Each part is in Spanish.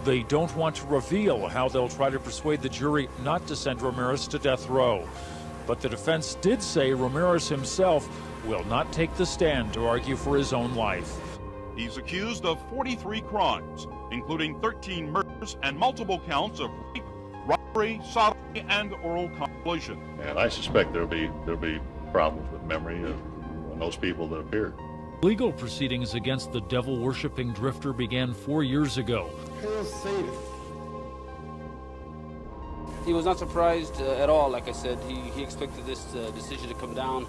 they don't want to reveal how they'll try to persuade the jury not to send Ramirez to death row. But the defense did say Ramirez himself will not take the stand to argue for his own life. He's accused of 43 crimes, including 13 murders and multiple counts of rape, robbery, sodomy, and oral copulation. And I suspect there'll be problems with memory when those people that appear. Legal proceedings against the devil-worshipping drifter began 4 years ago. Hail Satan. He was not surprised at all. Like I said, he expected this decision to come down.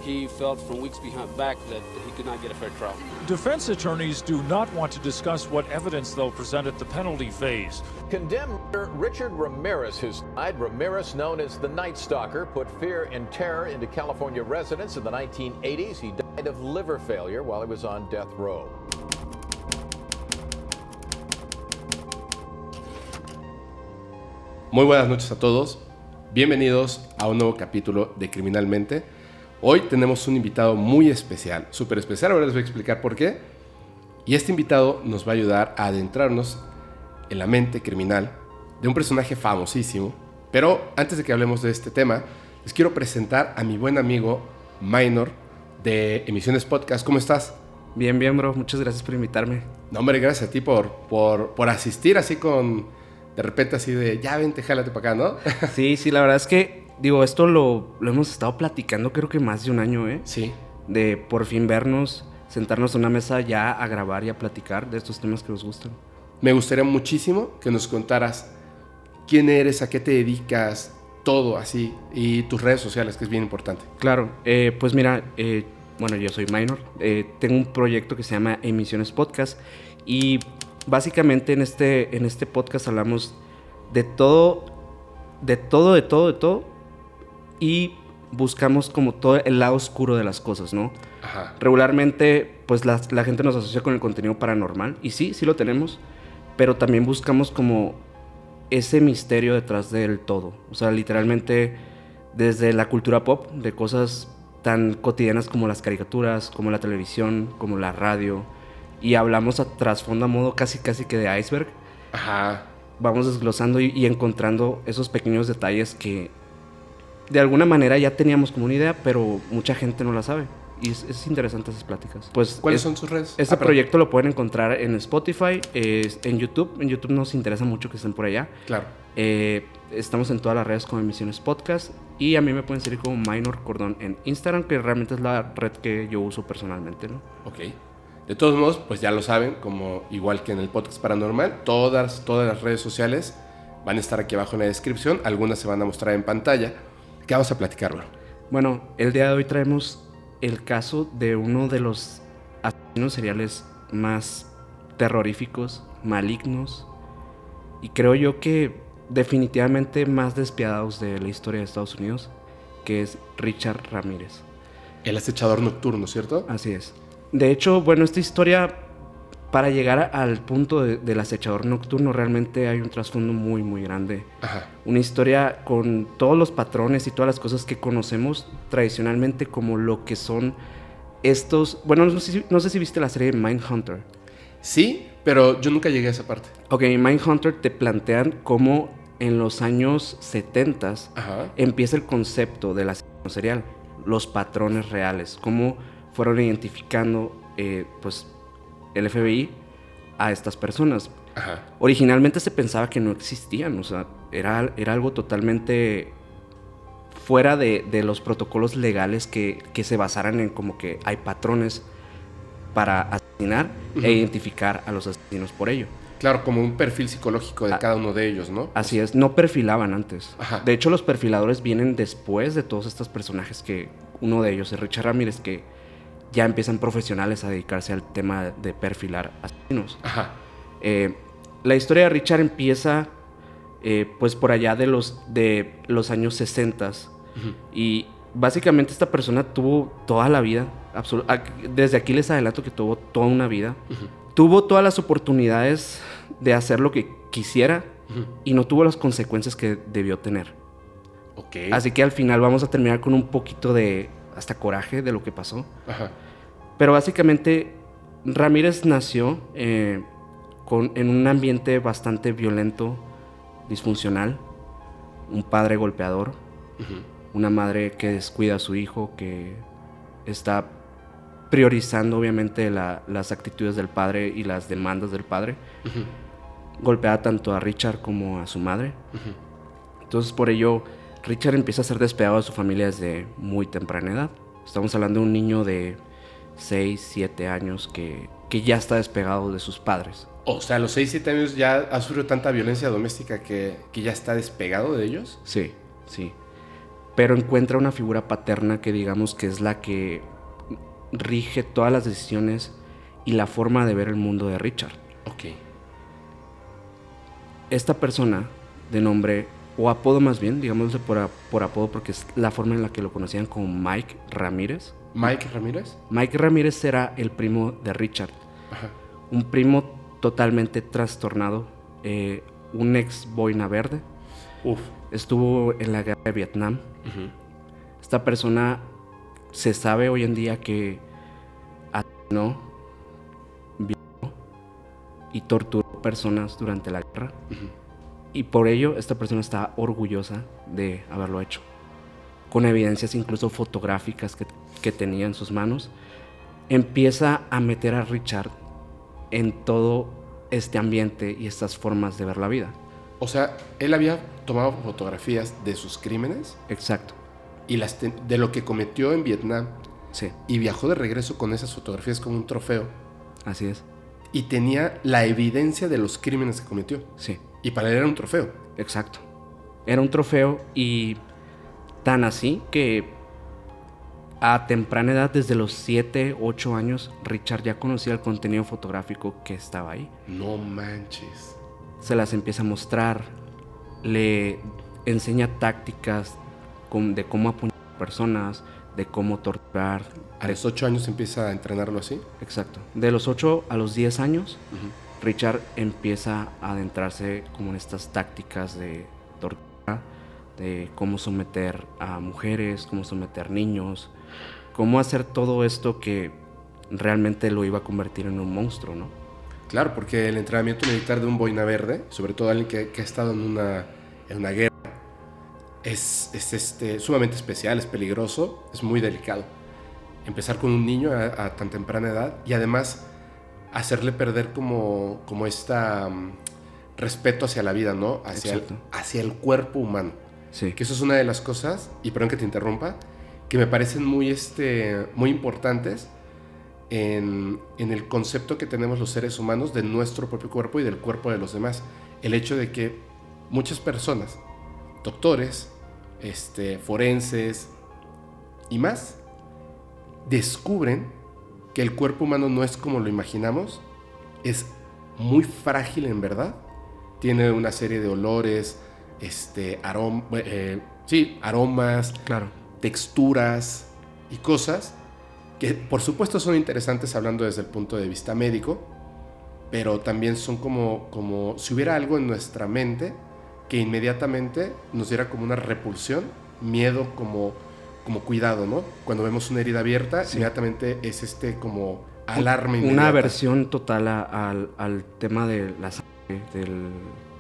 He felt from weeks back that he could not get a fair trial. Defense attorneys do not want to discuss what evidence they'll present at the penalty phase. Condemned Richard Ramirez has died. Ramirez, known as the Night Stalker, put fear and terror into California residents in the 1980s. He died of liver failure while he was on death row. Muy buenas noches a todos. Bienvenidos a un nuevo capítulo de Criminalmente. Hoy tenemos un invitado muy especial, súper especial, ahora les voy a explicar por qué. Y este invitado nos va a ayudar a adentrarnos en la mente criminal de un personaje famosísimo. Pero antes de que hablemos de este tema, les quiero presentar a mi buen amigo Minor de Emisiones Podcast. ¿Cómo estás? Bien, bro. Muchas gracias por invitarme. No, hombre, gracias a ti por asistir así con... De repente así de, ya vente, jálate para acá, ¿no? Sí, la verdad es que, esto lo hemos estado platicando creo que más de un año, ¿eh? Sí. De por fin vernos, sentarnos en una mesa ya a grabar y a platicar de estos temas que nos gustan. Me gustaría muchísimo que nos contaras quién eres, a qué te dedicas, todo así, y tus redes sociales, que es bien importante. Claro, pues mira, yo soy Minor, tengo un proyecto que se llama Emisiones Podcast y... Básicamente en este podcast hablamos de todo y buscamos como todo el lado oscuro de las cosas, ¿no? Ajá. Regularmente pues la gente nos asocia con el contenido paranormal y sí lo tenemos, pero también buscamos como ese misterio detrás del todo. O sea, literalmente desde la cultura pop, de cosas tan cotidianas como las caricaturas, como la televisión, como la radio... Y hablamos a trasfondo a modo casi que de iceberg. Ajá. Vamos desglosando y encontrando esos pequeños detalles que de alguna manera ya teníamos como una idea, pero mucha gente no la sabe. Y es interesante esas pláticas. Pues ¿cuáles son sus redes? Este proyecto lo pueden encontrar en Spotify, en YouTube. En YouTube nos interesa mucho que estén por allá. Claro. Estamos en todas las redes como Emisiones Podcast. Y a mí me pueden seguir como Minor Cordón en Instagram, que realmente es la red que yo uso personalmente, ¿no? Ok. De todos modos, pues ya lo saben, como igual que en el podcast paranormal, todas las redes sociales van a estar aquí abajo en la descripción. Algunas se van a mostrar en pantalla. ¿Qué vamos a platicar, bro? Bueno, el día de hoy traemos el caso de uno de los asesinos seriales más terroríficos, malignos y creo yo que definitivamente más despiadados de la historia de Estados Unidos, que es Richard Ramírez. El acechador nocturno, ¿cierto? Así es. De hecho, esta historia, para llegar al punto del acechador nocturno, realmente hay un trasfondo muy, muy grande. Ajá. Una historia con todos los patrones y todas las cosas que conocemos tradicionalmente como lo que son estos... Bueno, no sé si viste la serie Mindhunter. Sí, pero yo nunca llegué a esa parte. Ok, Mindhunter te plantean cómo en los años 70 empieza el concepto del asesino serial, los patrones reales, cómo fueron identificando pues el FBI a estas personas. Ajá. Originalmente se pensaba que no existían, o sea, era algo totalmente fuera de los protocolos legales que se basaran en como que hay patrones para asesinar e identificar a los asesinos por ello. Claro, como un perfil psicológico de cada uno de ellos, ¿no? Así es, no perfilaban antes. Ajá. De hecho, los perfiladores vienen después de todos estos personajes que uno de ellos es Richard Ramírez, que ya empiezan profesionales a dedicarse al tema de perfilar asesinos. Ajá. La historia de Richard empieza pues por allá de los años 60 y básicamente esta persona tuvo toda la vida, desde aquí les adelanto que tuvo toda una vida, tuvo todas las oportunidades de hacer lo que quisiera y no tuvo las consecuencias que debió tener. Okay. Así que al final vamos a terminar con un poquito de hasta coraje de lo que pasó. Ajá. Pero básicamente Ramírez nació en un ambiente bastante violento, disfuncional, un padre golpeador, una madre que descuida a su hijo, que está priorizando obviamente las actitudes del padre y las demandas del padre, golpea tanto a Richard como a su madre. Entonces por ello Richard empieza a ser despegado de su familia desde muy temprana edad. Estamos hablando de un niño de 6, 7 años que ya está despegado de sus padres. O sea, a los 6, 7 años ya ha sufrido tanta violencia doméstica que ya está despegado de ellos. Sí, sí. Pero encuentra una figura paterna que digamos que es la que rige todas las decisiones y la forma de ver el mundo de Richard. Ok. Esta persona de nombre, o apodo más bien, digámosle por apodo porque es la forma en la que lo conocían como Mike Ramírez. ¿Mike Ramírez? Mike Ramírez era el primo de Richard. Ajá. Un primo totalmente trastornado, un ex boina verde. Uf. Estuvo en la guerra de Vietnam. Esta persona se sabe hoy en día que asesinó, violó y torturó personas durante la guerra. Y por ello esta persona está orgullosa de haberlo hecho, con evidencias incluso fotográficas que tenía en sus manos. Empieza a meter a Richard en todo este ambiente y estas formas de ver la vida. O sea, él había tomado fotografías de sus crímenes. Exacto. Y de lo que cometió en Vietnam. Sí. Y viajó de regreso con esas fotografías como un trofeo. Así es. Y tenía la evidencia de los crímenes que cometió. Sí. Y para él era un trofeo. Exacto. Era un trofeo y tan así que a temprana edad, desde los 7, 8 años, Richard ya conocía el contenido fotográfico que estaba ahí. No manches. Se las empieza a mostrar, le enseña tácticas de cómo apuñalar personas, de cómo torturar. A los 8 años empieza a entrenarlo así. Exacto. De los 8 a los 10 años, Richard empieza a adentrarse como en estas tácticas de tortura, de cómo someter a mujeres, cómo someter niños, cómo hacer todo esto que realmente lo iba a convertir en un monstruo, ¿no? Claro, porque el entrenamiento militar de un boina verde, sobre todo alguien que ha estado en una guerra, es sumamente especial, es peligroso, es muy delicado. Empezar con un niño a tan temprana edad y además hacerle perder como respeto hacia la vida, ¿no? Hacia el cuerpo humano. Sí. Que eso es una de las cosas, y perdón que te interrumpa, que me parecen muy importantes en el concepto que tenemos los seres humanos de nuestro propio cuerpo y del cuerpo de los demás. El hecho de que muchas personas, doctores, forenses y más, descubren que el cuerpo humano no es como lo imaginamos, es muy frágil en verdad, tiene una serie de olores, aromas, Claro. texturas y cosas que por supuesto son interesantes hablando desde el punto de vista médico, pero también son como si hubiera algo en nuestra mente que inmediatamente nos diera como una repulsión, miedo, como cuidado, ¿no? Cuando vemos una herida abierta, sí, inmediatamente es como alarma inmediata. Una aversión total al tema de la sangre,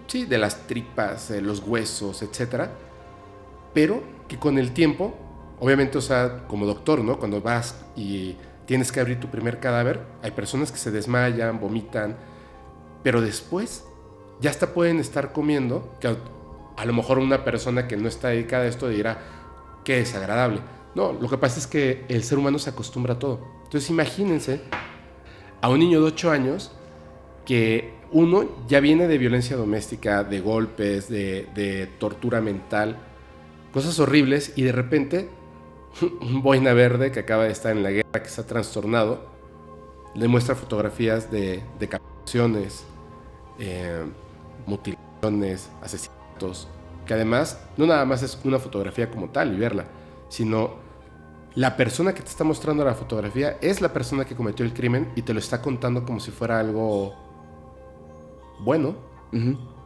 Sí, de las tripas, de los huesos, etcétera. Pero que con el tiempo, obviamente, o sea, como doctor, ¿no? Cuando vas y tienes que abrir tu primer cadáver, hay personas que se desmayan, vomitan, pero después ya hasta pueden estar comiendo, que a lo mejor una persona que no está dedicada a esto dirá, qué desagradable. No, lo que pasa es que el ser humano se acostumbra a todo. Entonces imagínense a un niño de 8 años que uno ya viene de violencia doméstica, de golpes, de tortura mental, cosas horribles, y de repente un boina verde que acaba de estar en la guerra, que está trastornado, le muestra fotografías de decapitaciones, mutilaciones, asesinatos, que además no nada más es una fotografía como tal y verla, sino la persona que te está mostrando la fotografía es la persona que cometió el crimen y te lo está contando como si fuera algo bueno,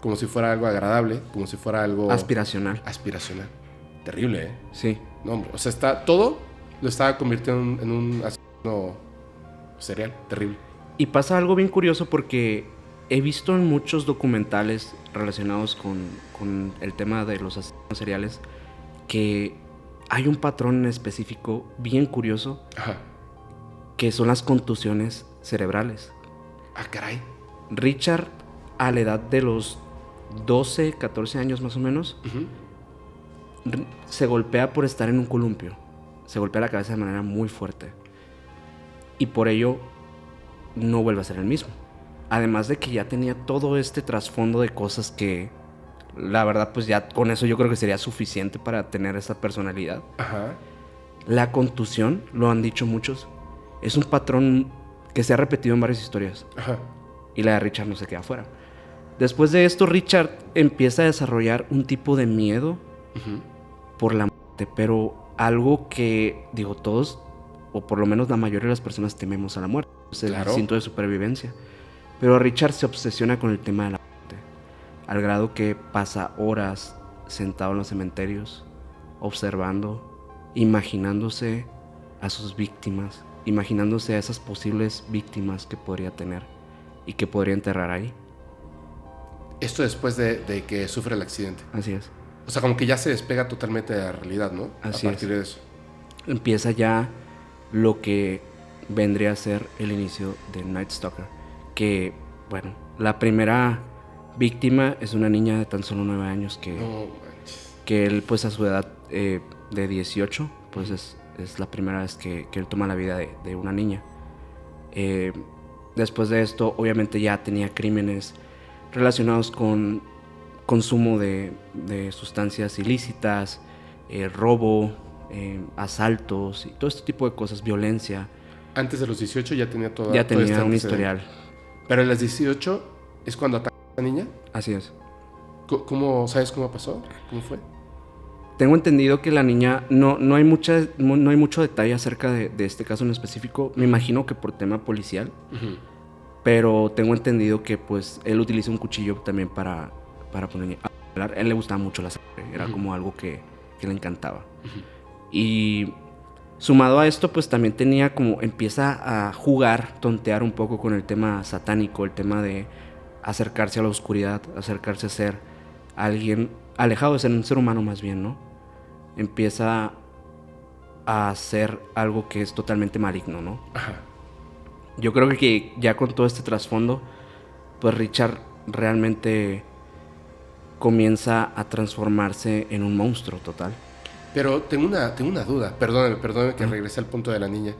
como si fuera algo agradable, como si fuera algo aspiracional. Terrible, ¿eh? Sí. No, hombre, o sea, todo lo estaba convirtiendo en un asesino serial, terrible. Y pasa algo bien curioso porque he visto en muchos documentales relacionados con el tema de los asesinos seriales que hay un patrón en específico bien curioso, Ajá. que son las contusiones cerebrales. Ah, caray. Richard, a la edad de los 12, 14 años más o menos, se golpea por estar en un columpio. Se golpea la cabeza de manera muy fuerte. Y por ello no vuelve a ser el mismo. Además de que ya tenía todo este trasfondo de cosas que, la verdad, pues ya con eso yo creo que sería suficiente para tener esa personalidad. Ajá. La contusión, lo han dicho muchos, es un patrón que se ha repetido en varias historias. Ajá. Y la de Richard no se queda fuera. Después de esto, Richard empieza a desarrollar un tipo de miedo por la muerte, pero algo que, digo, todos, o por lo menos la mayoría de las personas tememos a la muerte. Es el Claro. instinto de supervivencia. Pero Richard se obsesiona con el tema de la muerte, al grado que pasa horas sentado en los cementerios, observando, imaginándose a sus víctimas, imaginándose a esas posibles víctimas que podría tener y que podría enterrar ahí. Esto después de que sufre el accidente. Así es. O sea, como que ya se despega totalmente de la realidad, ¿no? Así a partir es. de eso. Empieza ya lo que vendría a ser el inicio de Night Stalker. Que, bueno, la primera víctima es una niña de tan solo 9 años que, No manches. que él, pues a su edad de 18, pues es la primera vez que él toma la vida de una niña. Después de esto, obviamente ya tenía crímenes relacionados con consumo de sustancias ilícitas, robo, asaltos y todo este tipo de cosas, violencia. Antes de los 18 ya tenía todo. Ya todo tenía este un antecedente. historial. Pero a las 18 es cuando ataca a la niña. Así es. ¿Cómo sabes cómo pasó? ¿Cómo fue? Tengo entendido que la niña, no hay mucho detalle acerca de este caso en específico. Me imagino que por tema policial. Pero tengo entendido que pues él utiliza un cuchillo también para poner a hablar. A él le gustaba mucho la sangre. Era como algo que le encantaba. Y sumado a esto, pues también tenía como, empieza a jugar, tontear un poco con el tema satánico, el tema de acercarse a la oscuridad, acercarse a ser alguien alejado de ser un ser humano más bien, ¿no? Empieza a hacer algo que es totalmente maligno, ¿no? Ajá. Yo creo que ya con todo este trasfondo, pues Richard realmente comienza a transformarse en un monstruo total. Pero tengo una duda. Perdóname que regrese al punto de la niña.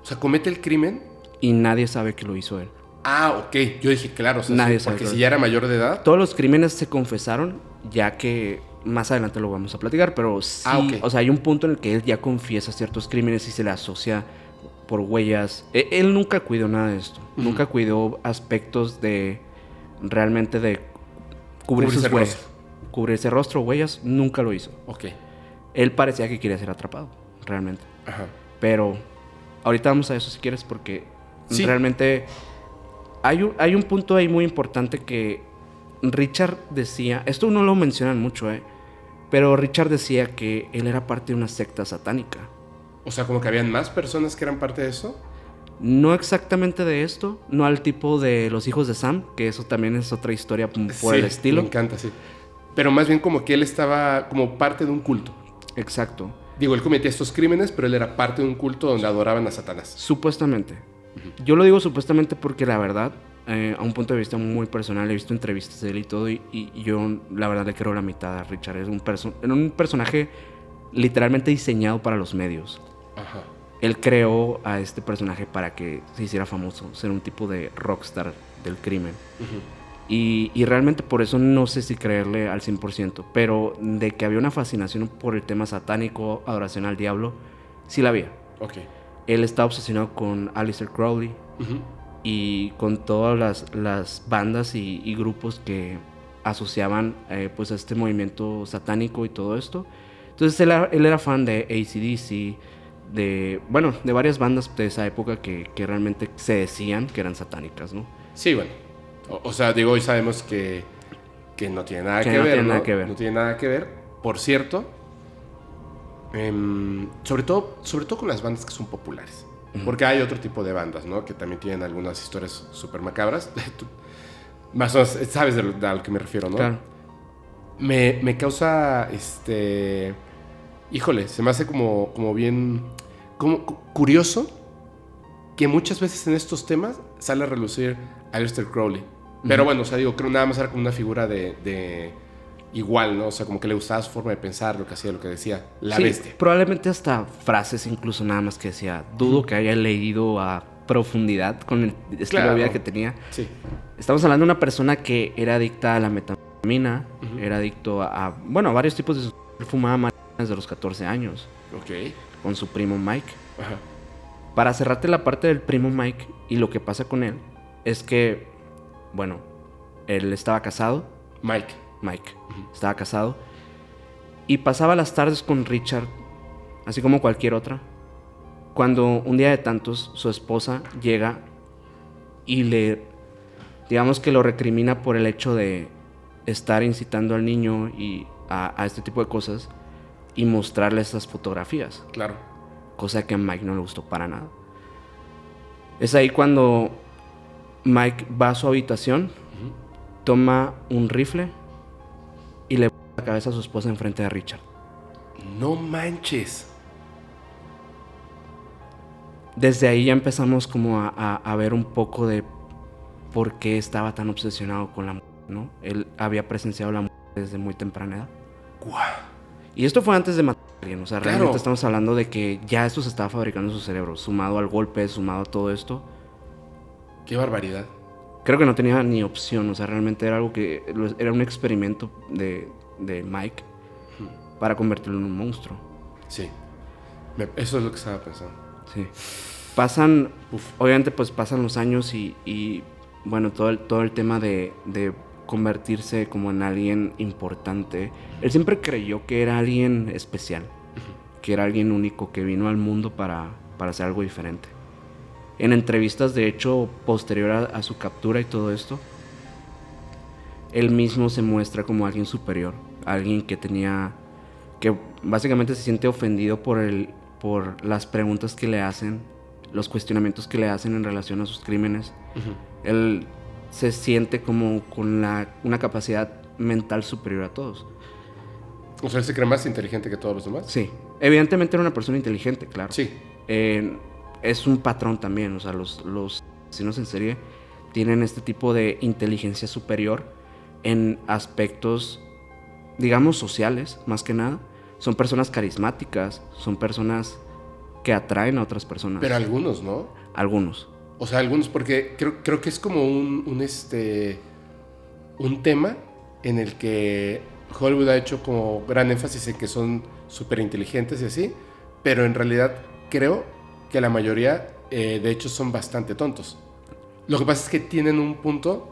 O sea, comete el crimen. Y nadie sabe que lo hizo él. Ah, ok. Yo dije, claro, o sea, Nadie sí, sabe porque que si lo- ya era mayor de edad. Todos los crímenes se confesaron, ya que más adelante lo vamos a platicar, pero sí, ok. o sea, hay un punto en el que él ya confiesa ciertos crímenes y se le asocia por huellas. Él nunca cuidó nada de esto. Nunca cuidó aspectos de realmente de cubrir Cubrirse sus el huellas. rostro. Cubrirse rostro, huellas, nunca lo hizo. Ok. Él parecía que quería ser atrapado, realmente. Ajá. Pero ahorita vamos a eso si quieres, porque Sí. realmente hay un punto ahí muy importante que Richard decía, esto no lo mencionan mucho, pero Richard decía que él era parte de una secta satánica. O sea, como que habían más personas que eran parte de eso. No exactamente de esto, no al tipo de los hijos de Sam, que eso también es otra historia por Sí, el estilo. Me encanta, sí. Pero más bien como que él estaba como parte de un culto. Exacto. Digo, él cometía estos crímenes, pero él era parte de un culto donde adoraban a Satanás. Supuestamente. Yo lo digo supuestamente porque la verdad, a un punto de vista muy personal, he visto entrevistas de él y todo, y yo la verdad le creo la mitad a Richard. Es un personaje literalmente diseñado para los medios. Ajá. Él creó a este personaje para que se hiciera famoso, ser un tipo de rockstar del crimen. Y realmente por eso no sé si creerle al 100%, pero de que había una fascinación por el tema satánico, adoración al diablo, sí la había. Ok. Él está obsesionado con Aleister Crowley y con todas las bandas y grupos que asociaban pues a este movimiento satánico y todo esto. Entonces él era fan de AC/DC, de varias bandas de esa época que realmente se decían que eran satánicas, ¿no? Sí, bueno. O sea, digo, hoy sabemos que no tiene nada Que que no ver, tiene ¿no? nada que ver. No tiene nada que ver. Por cierto, sobre todo con las bandas que son populares. Porque hay otro tipo de bandas, ¿no? Que también tienen algunas historias súper macabras. Tú, más o menos, sabes de lo que me refiero, ¿no? Claro. Me causa, híjole, se me hace como bien, como curioso que muchas veces en estos temas sale a relucir Aleister Crowley. Pero bueno, o sea, digo, creo nada más era como una figura de igual, ¿no? O sea, como que le gustaba su forma de pensar, lo que hacía, lo que decía, la Sí, bestia. probablemente hasta frases incluso nada más que decía. Dudo que haya leído a profundidad con el estilo Claro. de vida que tenía. Sí. Estamos hablando de una persona que era adicta a la metanfetamina, era adicto a varios tipos de sustancias. Él fumaba marihuana desde los 14 años Ok. con su primo Mike. Ajá. Para cerrarte la parte del primo Mike y lo que pasa con él, es que, bueno, él estaba casado, Mike estaba casado, y pasaba las tardes con Richard, así como cualquier otra, cuando un día de tantos su esposa llega y digamos que lo recrimina por el hecho de estar incitando al niño y a este tipo de cosas y mostrarle estas fotografías. Claro. Cosa que a Mike no le gustó para nada. Es ahí cuando Mike va a su habitación, toma un rifle y le pone la cabeza a su esposa enfrente de Richard. No manches. Desde ahí ya empezamos como a ver un poco de por qué estaba tan obsesionado con la muerte, ¿no? Él había presenciado la muerte desde muy temprana edad. ¡Guau! Y esto fue antes de matar a alguien. O sea, Claro. realmente estamos hablando de que ya esto se estaba fabricando en su cerebro. Sumado al golpe, sumado a todo esto. ¡Qué barbaridad! Creo que no tenía ni opción. O sea, realmente era algo que... Era un experimento de Mike para convertirlo en un monstruo. Sí. Eso es lo que estaba pensando. Sí. Pasan... Uf. Obviamente, pues pasan los años y bueno, todo el tema de convertirse como en alguien importante. Él siempre creyó que era alguien especial, que era alguien único, que vino al mundo para hacer algo diferente. En entrevistas, de hecho, posterior a su captura y todo esto, él mismo se muestra como alguien superior, alguien que básicamente se siente ofendido por las preguntas que le hacen, los cuestionamientos que le hacen en relación a sus crímenes. Él se siente como con una capacidad mental superior a todos. O sea, ¿él se cree más inteligente que todos los demás? Sí. Evidentemente era una persona inteligente, claro. Sí. Es un patrón también. O sea, los asesinos en serie tienen este tipo de inteligencia superior en aspectos, digamos, sociales, más que nada. Son personas carismáticas, son personas que atraen a otras personas. Pero algunos, ¿no? Algunos. O sea, algunos, porque creo que es como un tema en el que Hollywood ha hecho como gran énfasis en que son súper inteligentes y así, pero en realidad creo que la mayoría, de hecho, son bastante tontos. Lo que pasa es que tienen un punto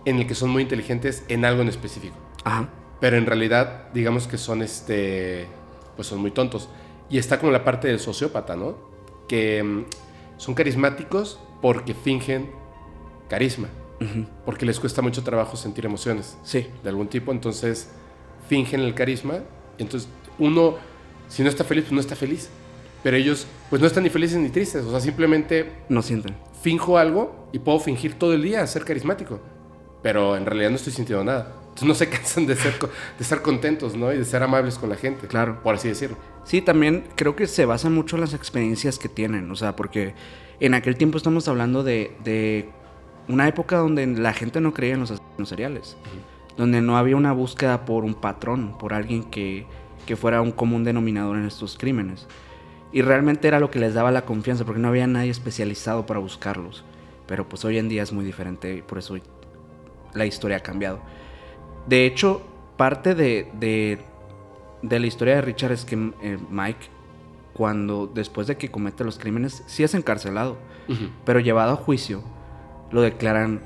en el que son muy inteligentes en algo en específico. Ajá. Pero en realidad, digamos que son pues son muy tontos. Y está como la parte del sociópata, ¿no? Que son carismáticos porque fingen carisma. Porque les cuesta mucho trabajo sentir emociones. Sí. De algún tipo. Entonces, fingen el carisma. Entonces, uno, si no está feliz, pues no está feliz. Pero ellos, pues no están ni felices ni tristes. O sea, simplemente No sienten. finjo algo y puedo fingir todo el día ser carismático. Pero en realidad no estoy sintiendo nada. Entonces no se cansan de estar contentos, ¿no? Y de ser amables con la gente. Claro. Por así decirlo. Sí, también creo que se basa mucho en las experiencias que tienen. O sea, porque en aquel tiempo estamos hablando de una época donde la gente no creía en los asesinos seriales. Donde no había una búsqueda por un patrón, por alguien que fuera un común denominador en estos crímenes. Y realmente era lo que les daba la confianza, porque no había nadie especializado para buscarlos. Pero pues hoy en día es muy diferente y por eso la historia ha cambiado. De hecho, parte de la historia de Richard es que Mike, después de que comete los crímenes, sí es encarcelado, pero llevado a juicio, lo declaran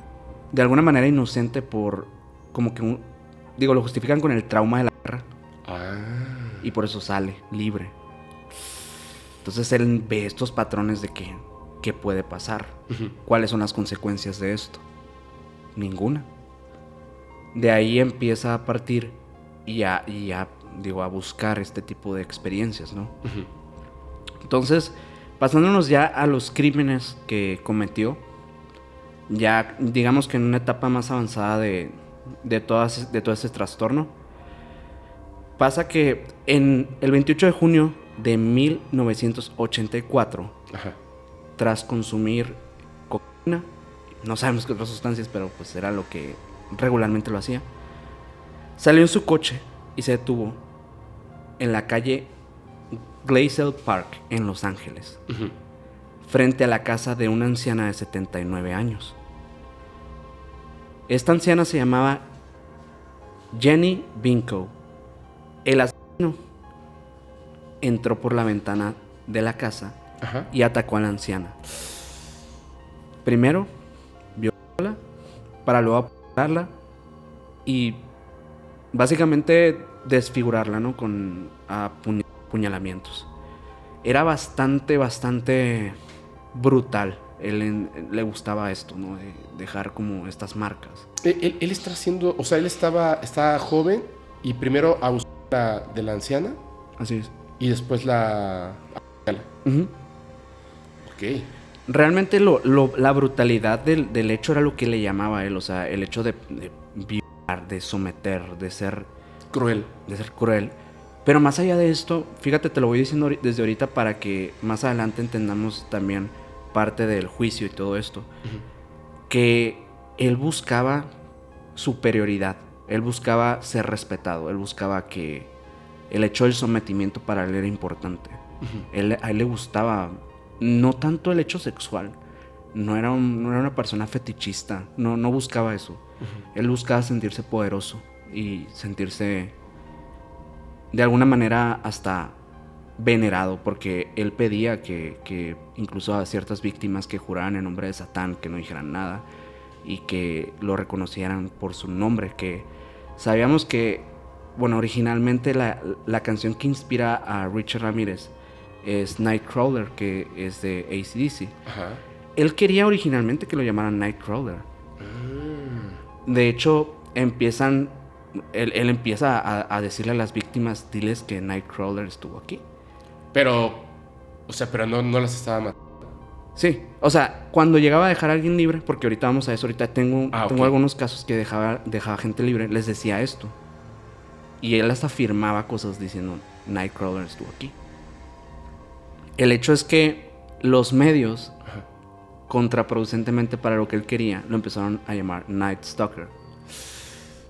de alguna manera inocente por, como que, lo justifican con el trauma de la guerra. Y por eso sale libre. Entonces él ve estos patrones de qué puede pasar. ¿Cuáles son las consecuencias de esto? Ninguna. De ahí empieza a partir y a buscar este tipo de experiencias, ¿no? Entonces, Pasándonos ya a los crímenes que cometió, ya digamos que en una etapa más avanzada de todo ese trastorno, pasa que en el 28 de junio de 1984, Ajá. tras consumir cocaína, no sabemos qué otras sustancias, pero pues era lo que regularmente lo hacía, salió en su coche y se detuvo en la calle Glacial Park en Los Ángeles, frente a la casa de una anciana de 79 años. Esta anciana se llamaba Jenny Binko. El asesino entró por la ventana de la casa Ajá. y atacó a la anciana. Primero, violándola, para luego apuñalarla y básicamente desfigurarla, ¿no? Con apuñalamientos. Era bastante brutal. Él le gustaba esto, ¿no? De dejar como estas marcas. Él está haciendo, o sea, él estaba joven y primero abusó de la anciana Así es. y después la... Ujú. Ok. Realmente la brutalidad del hecho era lo que le llamaba a él. O sea, el hecho de violar, de someter, de ser Cruel. cruel. Pero más allá de esto, fíjate, te lo voy diciendo desde ahorita para que más adelante entendamos también parte del juicio y todo esto. Que él buscaba superioridad. Él buscaba ser respetado. Él buscaba que el hecho del sometimiento para él era importante. A él le gustaba no tanto el hecho sexual. No era una persona fetichista. No buscaba eso. Él buscaba sentirse poderoso y sentirse de alguna manera hasta venerado, porque él pedía que incluso a ciertas víctimas que juraran en nombre de Satán, que no dijeran nada y que lo reconocieran por su nombre, que sabíamos que, bueno, originalmente la canción que inspira a Richard Ramírez es Nightcrawler, que es de AC/DC. Ajá. Él quería originalmente que lo llamaran Nightcrawler. De hecho, él empieza a decirle a las víctimas, diles que Nightcrawler estuvo aquí. Pero, o sea, pero no las estaba matando. Sí, o sea, cuando llegaba a dejar a alguien libre, porque ahorita vamos a eso, ahorita tengo ok. algunos casos que dejaba gente libre, les decía esto. Y él hasta afirmaba cosas diciendo, Nightcrawler estuvo aquí. El hecho es que los medios, contraproducentemente para lo que él quería, lo empezaron a llamar Night Stalker.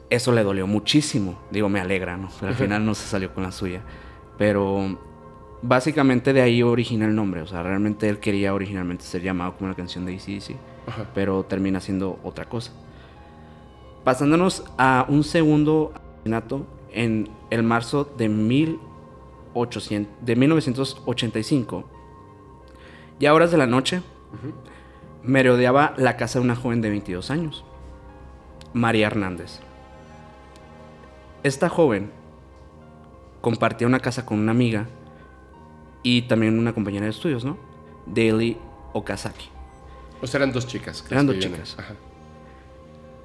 Eso le dolió muchísimo. Digo, me alegra, ¿no? Pero al final no se salió con la suya. Pero básicamente de ahí origina el nombre. O sea, realmente él quería originalmente ser llamado como una canción de AC/DC, pero termina siendo otra cosa. Pasándonos a un segundo asesinato en el marzo de 1985. Ya a horas de la noche, merodeaba la casa de una joven de 22 años, María Hernández. Esta joven compartía una casa con una amiga y también una compañera de estudios, ¿no? Daily Okazaki. O sea, eran dos chicas. Eran dos vivían chicas. ahí. Ajá.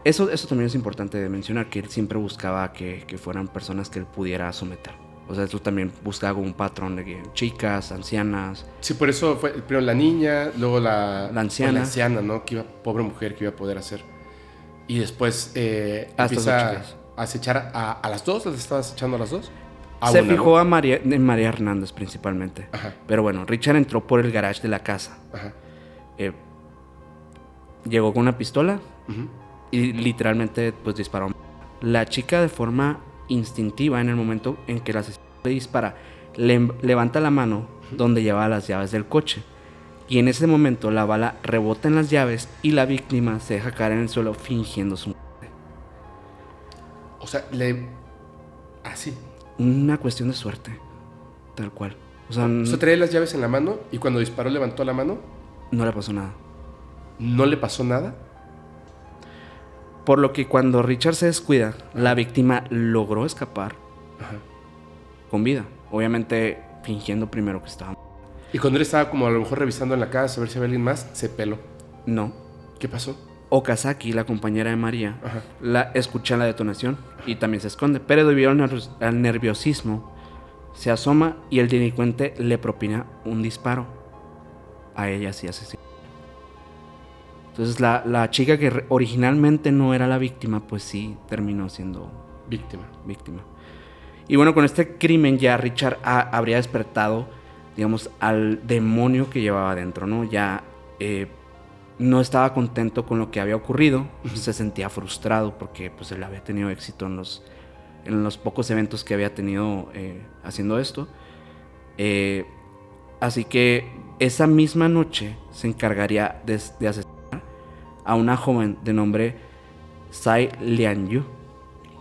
Eso también es importante de mencionar, que él siempre buscaba que fueran personas que él pudiera someter. O sea, eso también buscaba como un patrón de que chicas, ancianas. Sí, por eso fue primero la niña, luego la anciana. La anciana, ¿no? Pobre mujer que iba a poder hacer. Y después Hasta empieza dos chicas. a acechar a las dos. ¿Las estabas acechando a las dos? Se una, fijó ¿no? en María Hernández principalmente. Ajá. Pero bueno, Richard entró por el garage de la casa. Ajá. Llegó con una pistola y literalmente pues disparó. La chica, de forma instintiva, en el momento en que el asesino le dispara, levanta la mano donde llevaba las llaves del coche. Y en ese momento la bala rebota en las llaves y la víctima se deja caer en el suelo fingiendo su muerte. O sea, así. Una cuestión de suerte, tal cual. O sea, O sea, traía las llaves en la mano y cuando disparó levantó la mano. no le pasó nada. ¿No le pasó nada? Por lo que cuando Richard se descuida, la víctima logró escapar con vida. Obviamente fingiendo primero que estaba. Y cuando él estaba como a lo mejor revisando en la casa a ver si había alguien más, se peló. No. ¿Qué pasó? Okazaki, la compañera de María, Ajá. la escucha la detonación y también se esconde. Pero debido al nerviosismo, se asoma y el delincuente le propina un disparo. a ella sí asesinó. Entonces la chica que originalmente no era la víctima, pues sí terminó siendo víctima. Y bueno, con este crimen ya Richard habría despertado, digamos, al demonio que llevaba adentro, ¿no? Ya no estaba contento con lo que había ocurrido, se sentía frustrado porque pues él había tenido éxito en los pocos eventos que había tenido haciendo esto. Así que esa misma noche se encargaría de asesinar a una joven de nombre Tsai Lian-yu.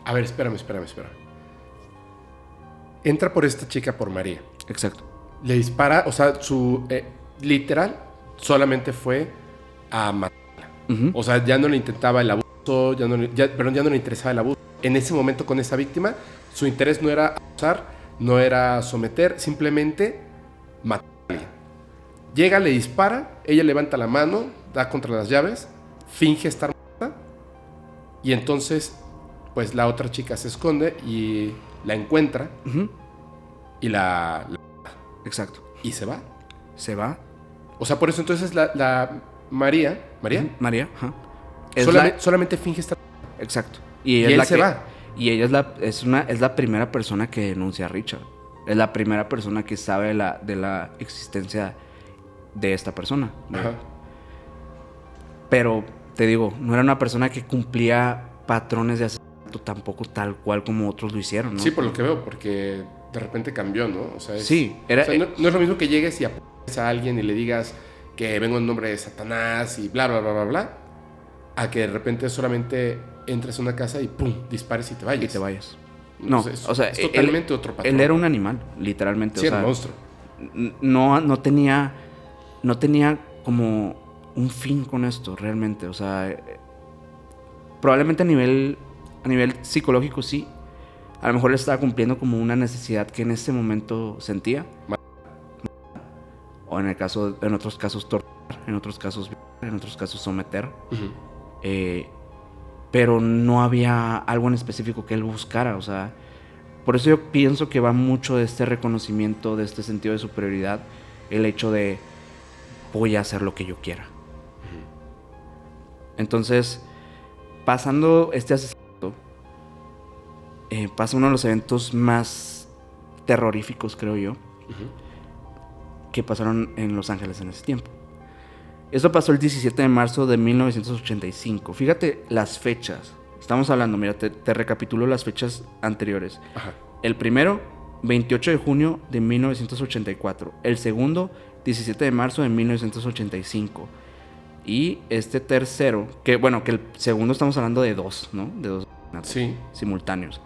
A ver, espérame. Entra por esta chica, por María. Exacto. Le dispara, o sea, su literal solamente fue a matarla. Uh-huh. O sea, ya no le intentaba el abuso, ya no le interesaba el abuso. En ese momento con esa víctima, su interés no era abusar, no era someter, simplemente matar a alguien. Llega, le dispara, ella levanta la mano, da contra las llaves, finge estar muerta, y entonces, pues la otra chica se esconde y la encuentra, uh-huh, y la exacto. Y se va. Se va. O sea, por eso entonces la María, María, ajá. solamente finge estar. Exacto. Y él se va. Y ella es la primera persona que denuncia a Richard. Es la primera persona que sabe de la existencia de esta persona, ¿no? Ajá. Pero te digo, no era una persona que cumplía patrones de asesinato tampoco tal cual como otros lo hicieron, ¿no? Sí, por lo que veo, porque de repente cambió, ¿no? O sea, sí, no es lo mismo que llegues y apuntes a alguien y le digas que vengo en nombre de Satanás y bla, bla, bla, bla, bla, a que de repente solamente entres a una casa y pum, dispares y te vayas. No, entonces, o sea, es totalmente otro patrón. Él era un animal, literalmente. Sí, o sea, era un monstruo. No tenía como un fin con esto, realmente. O sea, probablemente a nivel psicológico sí. A lo mejor él estaba cumpliendo como una necesidad que en ese momento sentía. O en otros casos torturar, en otros casos violar, en otros casos someter. Uh-huh. Pero no había algo en específico que él buscara. O sea, por eso yo pienso que va mucho de este reconocimiento, de este sentido de superioridad, el hecho de voy a hacer lo que yo quiera. Uh-huh. Entonces, pasando este asesinato, pasa uno de los eventos más terroríficos, creo yo, uh-huh, que pasaron en Los Ángeles en ese tiempo. Esto pasó el 17 de marzo de 1985. Fíjate las fechas. Estamos hablando, mira, te recapitulo las fechas anteriores. Ajá. El primero, 28 de junio de 1984. El segundo, 17 de marzo de 1985. Y este tercero, que el segundo estamos hablando de dos, ¿no? De dos sí, simultáneos.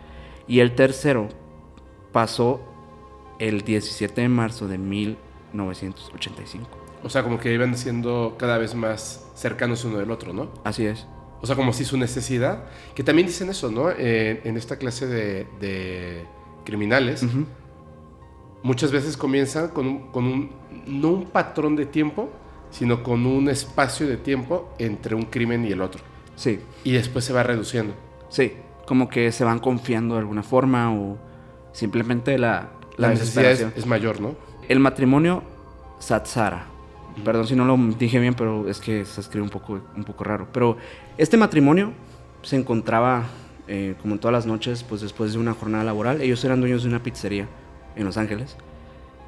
Y el tercero pasó el 17 de marzo de 1985. O sea, como que iban siendo cada vez más cercanos uno del otro, ¿no? Así es. O sea, como si su necesidad, que también dicen eso, ¿no? En esta clase de criminales, uh-huh, muchas veces comienzan no un patrón de tiempo, sino con un espacio de tiempo entre un crimen y el otro. Sí. Y después se va reduciendo. Sí, como que se van confiando de alguna forma o simplemente la necesidad es mayor, ¿no? El matrimonio Satsara. Perdón si no lo dije bien, pero es que se escribe un poco raro. Pero este matrimonio se encontraba, como todas las noches, pues después de una jornada laboral. Ellos eran dueños de una pizzería en Los Ángeles.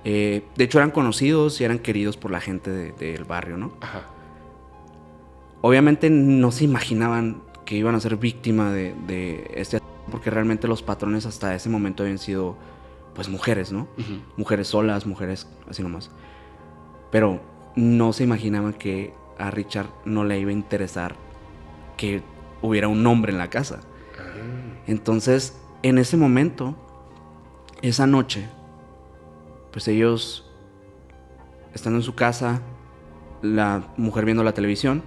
De hecho, eran conocidos y eran queridos por la gente del barrio, ¿no? Ajá. Obviamente no se imaginaban que iban a ser víctima de este, porque realmente los patrones hasta ese momento habían sido, pues, mujeres, ¿no? Uh-huh. Mujeres solas, mujeres así nomás. Pero no se imaginaban que a Richard no le iba a interesar que hubiera un hombre en la casa. Entonces, en ese momento, esa noche, pues ellos estando en su casa, la mujer viendo la televisión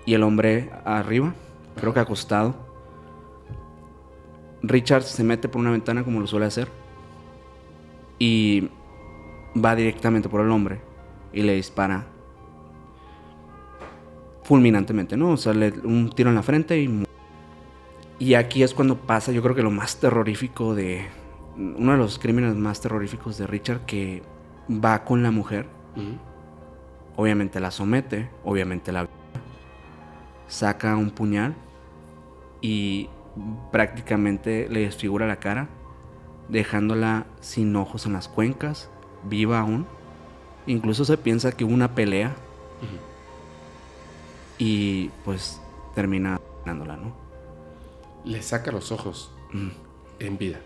y el hombre arriba, creo que acostado. Richard se mete por una ventana como lo suele hacer y va directamente por el hombre y le dispara fulminantemente, ¿no? O sea, un tiro en la frente y aquí es cuando pasa, yo creo que lo más terrorífico uno de los crímenes más terroríficos de Richard, que va con la mujer, uh-huh, obviamente la somete, obviamente la viola, saca un puñal y prácticamente le desfigura la cara, dejándola sin ojos en las cuencas, viva aún. Incluso se piensa que hubo una pelea y pues termina ganándola, ¿no? Le saca los ojos en vida.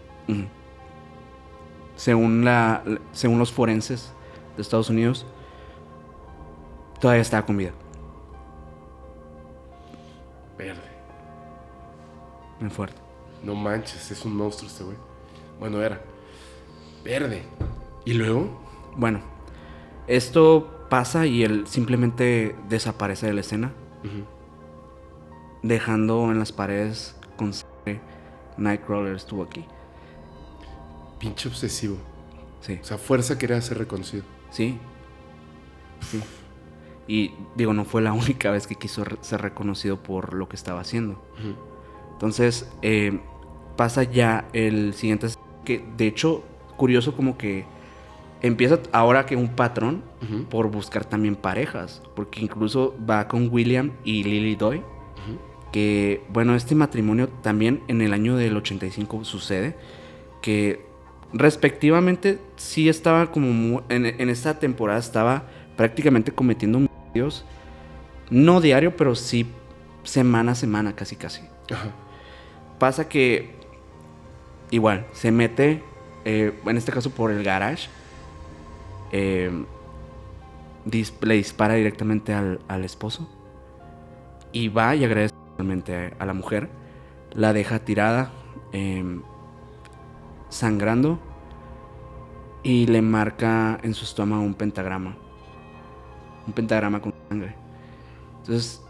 Según los forenses de Estados Unidos, todavía estaba con vida. Verde. Muy fuerte. No manches, es un monstruo este güey. Bueno, era. Verde. ¿Y luego? Bueno, esto pasa y él simplemente desaparece de la escena, dejando en las paredes con sangre: Nightcrawler estuvo aquí. Pinche obsesivo. Sí. O sea, fuerza quería ser reconocido. Sí. Y digo, no fue la única vez que quiso ser reconocido por lo que estaba haciendo. Entonces, pasa ya el siguiente, que de hecho, curioso, como que empieza ahora que un patrón por buscar también parejas, porque incluso va con William y Lily Doy, que bueno, este matrimonio también en el año del 85 sucede, que respectivamente sí estaba como en esta temporada estaba prácticamente cometiendo homicidios, no diario, pero sí semana a semana, casi. Pasa que igual se mete, en este caso por el garage, le dispara directamente al esposo y va y agradece realmente a la mujer, la deja tirada, sangrando, y le marca en su estómago un pentagrama con sangre. Entonces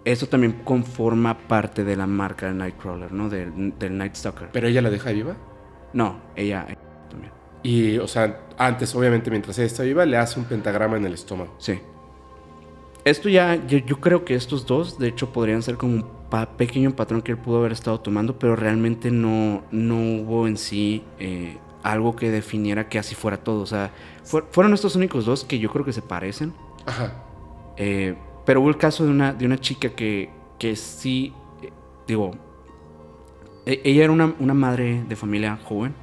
eso también conforma parte de la marca del Nightcrawler, ¿no? Del Night Stalker. ¿Pero ella la deja viva? No, ella también. Y, o sea, antes, obviamente, mientras ella está viva, le hace un pentagrama en el estómago. Sí. Esto ya, yo creo que estos dos, de hecho, podrían ser como un pequeño patrón que él pudo haber estado tomando, pero realmente no hubo en sí algo que definiera que así fuera todo. O sea, fueron estos únicos dos que yo creo que se parecen. Ajá. Pero hubo el caso de una chica que sí, digo, ella era una madre de familia joven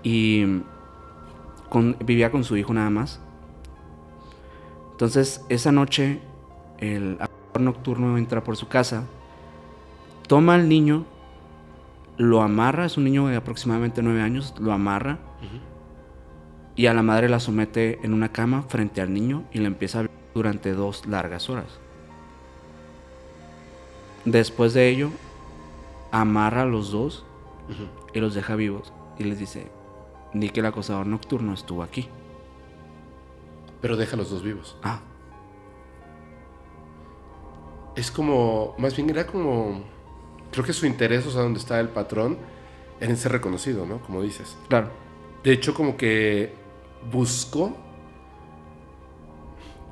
y vivía con su hijo nada más. Entonces, esa noche, el abusador nocturno entra por su casa, toma al niño, lo amarra, es un niño de aproximadamente 9 años, lo amarra y a la madre la somete en una cama frente al niño y la empieza a violar durante 2 largas horas. Después de ello, amarra a los dos y los deja vivos y les dice: di que el acosador nocturno estuvo aquí. Pero deja a los dos vivos. Ah. Es como, más bien era como, creo que su interés, o sea, donde está el patrón, era en ser reconocido, ¿no? Como dices. Claro. De hecho, como que buscó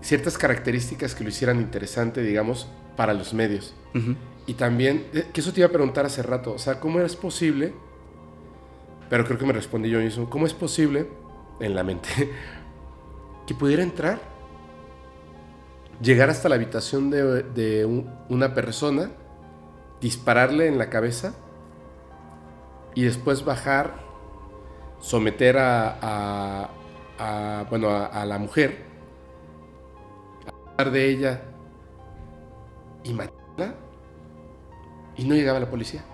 ciertas características que lo hicieran interesante, digamos, para los medios. Y también, que eso te iba a preguntar hace rato, o sea, ¿cómo es posible? Pero creo que me respondí yo mismo. ¿Cómo es posible, en la mente, que pudiera entrar, llegar hasta la habitación de una persona, dispararle en la cabeza y después bajar, someter a la mujer, hablar de ella y matarla, y no llegaba la policía?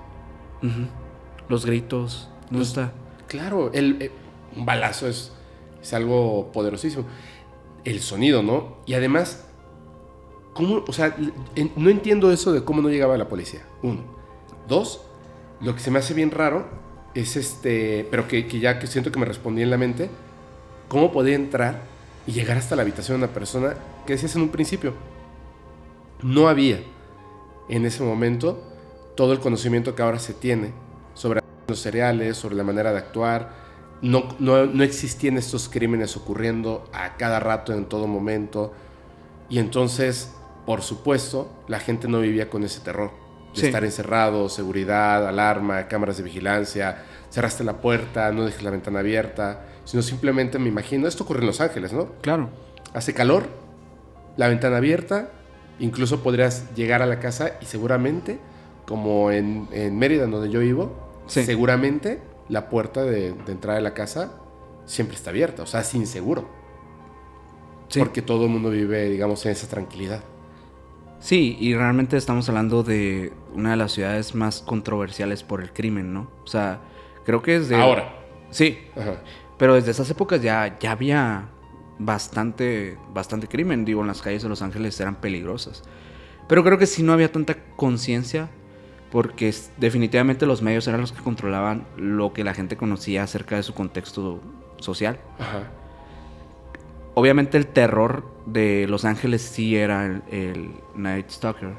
Los gritos, ¿dónde está? Claro, un balazo es algo poderosísimo. El sonido, ¿no? Y además, ¿cómo? O sea, no entiendo eso de cómo no llegaba la policía. 1. 2, lo que se me hace bien raro es pero que ya que siento que me respondí en la mente, ¿cómo podía entrar y llegar hasta la habitación de una persona que decías en un principio? No había en ese momento todo el conocimiento que ahora se tiene sobre los seriales, sobre la manera de actuar. No existían estos crímenes ocurriendo a cada rato, en todo momento. Y entonces, por supuesto, la gente no vivía con ese terror de estar encerrado, seguridad, alarma, cámaras de vigilancia, cerraste la puerta, no dejes la ventana abierta, sino simplemente me imagino, esto ocurre en Los Ángeles, ¿no? Claro. hace calor, la ventana abierta, incluso podrías llegar a la casa y seguramente, como en Mérida, donde yo vivo, Sí. seguramente la puerta de entrada de la casa siempre está abierta, o sea, es inseguro. Sí. Porque todo el mundo vive, digamos, en esa tranquilidad. Sí, y realmente estamos hablando de una de las ciudades más controversiales por el crimen, ¿no? O sea, creo que desde... Ahora. Sí, Ajá. pero desde esas épocas ya había bastante crimen. Digo, en las calles de Los Ángeles eran peligrosas. Pero creo que sí no había tanta conciencia porque definitivamente los medios eran los que controlaban lo que la gente conocía acerca de su contexto social. Ajá. Obviamente el terror de Los Ángeles sí era el Night Stalker.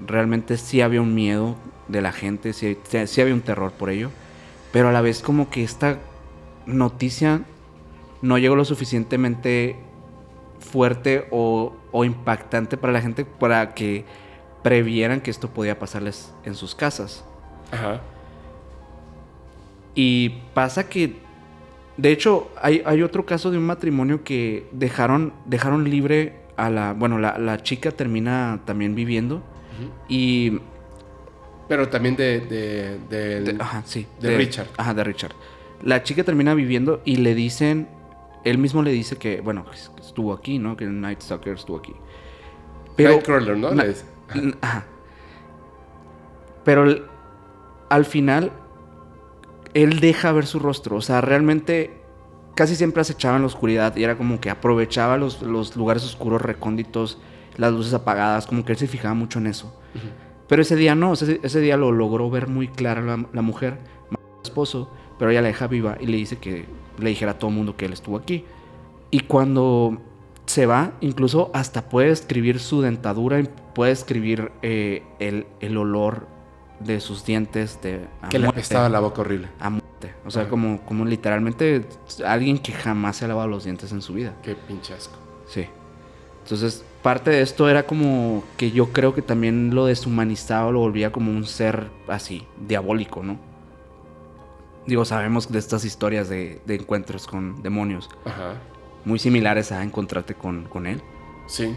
Realmente sí había un miedo de la gente, sí había un terror por ello. Pero a la vez como que esta noticia no llegó lo suficientemente fuerte o impactante para la gente para que previeran que esto podía pasarles en sus casas. Ajá. Y pasa que... De hecho, hay otro caso de un matrimonio que dejaron libre a la... Bueno, la chica termina también viviendo. Y... Pero también de Ajá, sí. de Richard. Ajá, de Richard. La chica termina viviendo y le dicen... Él mismo le dice que, bueno, que estuvo aquí, ¿no? Que el Night Stalker estuvo aquí. Pero... Nightcrawler, ¿no? Na- Le dice. Ajá. Pero al final... Él deja ver su rostro. O sea, realmente casi siempre acechaba en la oscuridad. Y era como que aprovechaba los lugares oscuros, recónditos, las luces apagadas. Como que él se fijaba mucho en eso. Ujú. Pero ese día no. Ese día lo logró ver muy clara la mujer, el esposo. Pero ella la deja viva y le dice que le dijera a todo el mundo que él estuvo aquí. Y cuando se va, incluso hasta puede describir su dentadura. Y puede describir el olor de sus dientes Que le apestaba la boca horrible. a muerte. O sea, Ajá. como literalmente alguien que jamás se ha lavado los dientes en su vida. Qué pinche asco. Sí. Entonces, parte de esto era como que yo creo que también lo deshumanizaba, lo volvía como un ser así, diabólico, ¿no? Digo, sabemos de estas historias de encuentros con demonios, Ajá. muy similares a encontrarte con él. Sí.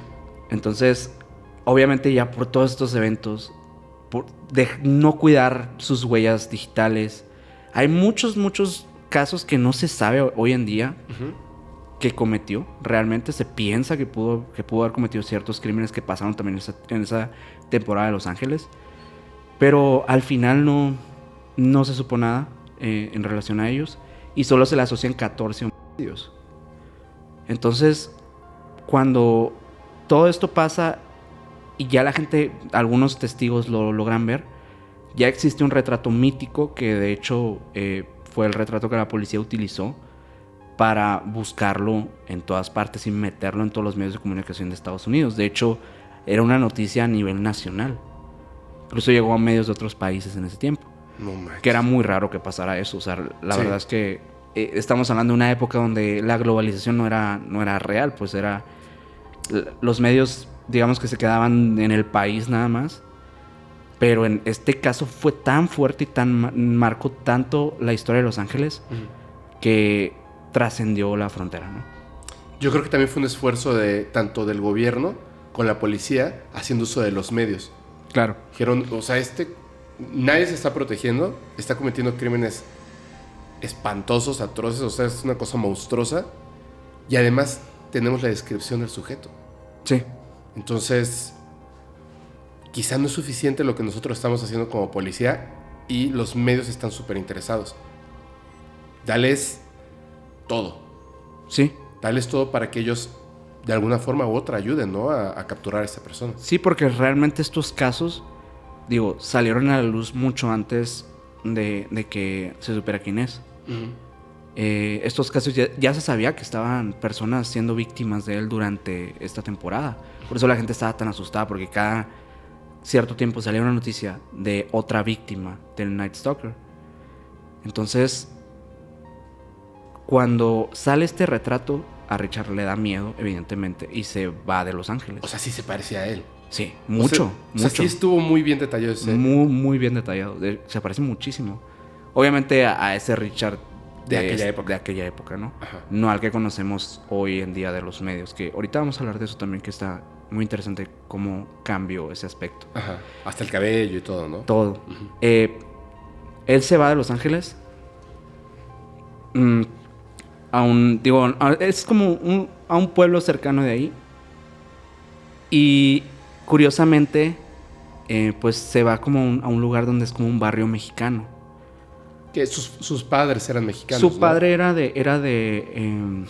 Entonces, obviamente ya por todos estos eventos, de no cuidar sus huellas digitales, hay muchos casos que no se sabe hoy en día Ujú. que cometió. Realmente se piensa que pudo haber cometido ciertos crímenes que pasaron también en esa temporada de Los Ángeles. Pero al final no se supo nada en relación a ellos. Y solo se le asocian 14 homicidios. Entonces, cuando todo esto pasa y ya la gente, algunos testigos lo logran ver, ya existe un retrato mítico que de hecho fue el retrato que la policía utilizó para buscarlo en todas partes y meterlo en todos los medios de comunicación de Estados Unidos. De hecho, era una noticia a nivel nacional. Incluso llegó a medios de otros países en ese tiempo. No manches. Que era muy raro que pasara eso. O sea, la Sí. verdad es que estamos hablando de una época donde la globalización no era real. Pues era... Los medios, digamos que se quedaban en el país nada más. Pero en este caso fue tan fuerte y marcó tanto la historia de Los Ángeles Ujú. que trascendió la frontera, ¿no? Yo creo que también fue un esfuerzo de tanto del gobierno con la policía haciendo uso de los medios. Claro. Dijeron, o sea, nadie se está protegiendo, está cometiendo crímenes espantosos, atroces, o sea, es una cosa monstruosa. Y además tenemos la descripción del sujeto. Sí. Entonces, quizá no es suficiente lo que nosotros estamos haciendo como policía y los medios están súper interesados. Dales todo. Sí. Dales todo para que ellos, de alguna forma u otra, ayuden, ¿no? A capturar a esta persona. Sí, porque realmente estos casos, digo, salieron a la luz mucho antes de que se supiera quién es. Ujú. Estos casos ya se sabía que estaban personas siendo víctimas de él durante esta temporada. Por eso la gente estaba tan asustada, porque cada cierto tiempo salía una noticia de otra víctima del Night Stalker. Entonces, cuando sale este retrato, a Richard le da miedo, evidentemente, y se va de Los Ángeles. O sea, sí se parecía a él. Sí, mucho, O sea, mucho. sí estuvo muy bien detallado ese. Muy, muy bien detallado. Se parece muchísimo. Obviamente a ese Richard De aquella época. De aquella época, ¿no? Ajá. No al que conocemos hoy en día de los medios, que ahorita vamos a hablar de eso también, que está muy interesante cómo cambió ese aspecto. Ajá. Hasta el cabello y todo, ¿no? Todo. Él se va de Los Ángeles es como a un pueblo cercano de ahí. Y curiosamente, pues se va como a un lugar donde es como un barrio mexicano. Que sus padres eran mexicanos, Su ¿no? padre era de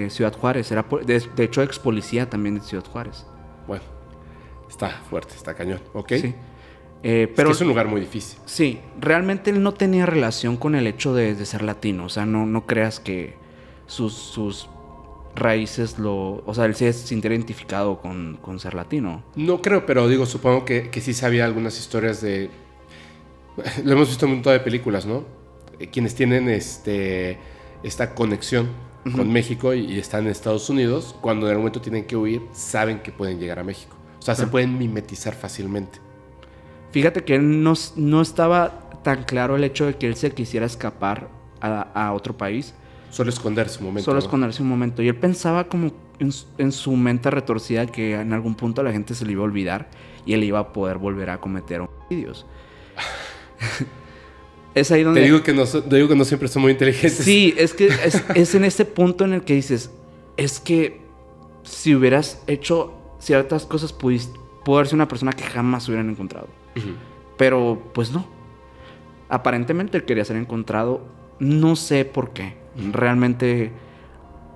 Ciudad Juárez, de hecho ex policía también de Ciudad Juárez. Bueno, está fuerte, está cañón, ¿ok? Sí. Pero Pero es un lugar muy difícil. sí, realmente él no tenía relación con el hecho de ser latino. O sea, no creas que sus raíces o sea, él se sintiera identificado con ser latino. No creo, pero digo, supongo que sí sabía algunas historias de... Lo hemos visto en un montón de películas, ¿no? Quienes tienen esta conexión con México y están en Estados Unidos, cuando en algún momento tienen que huir, saben que pueden llegar a México. O sea, se pueden mimetizar fácilmente. Fíjate que él no estaba tan claro el hecho de que él se quisiera escapar a otro país. Solo esconderse un momento. Solo ¿no? esconderse un momento. Y él pensaba como en su mente retorcida que en algún punto a la gente se le iba a olvidar y él iba a poder volver a cometer homicidios. Es ahí donde... Te digo que no siempre son muy inteligentes. Sí, es que es en ese punto en el que dices, es que si hubieras hecho ciertas cosas, pudo haber sido una persona que jamás hubieran encontrado. Uh-huh. Pero, pues no. Aparentemente él quería ser encontrado. No sé por qué. Realmente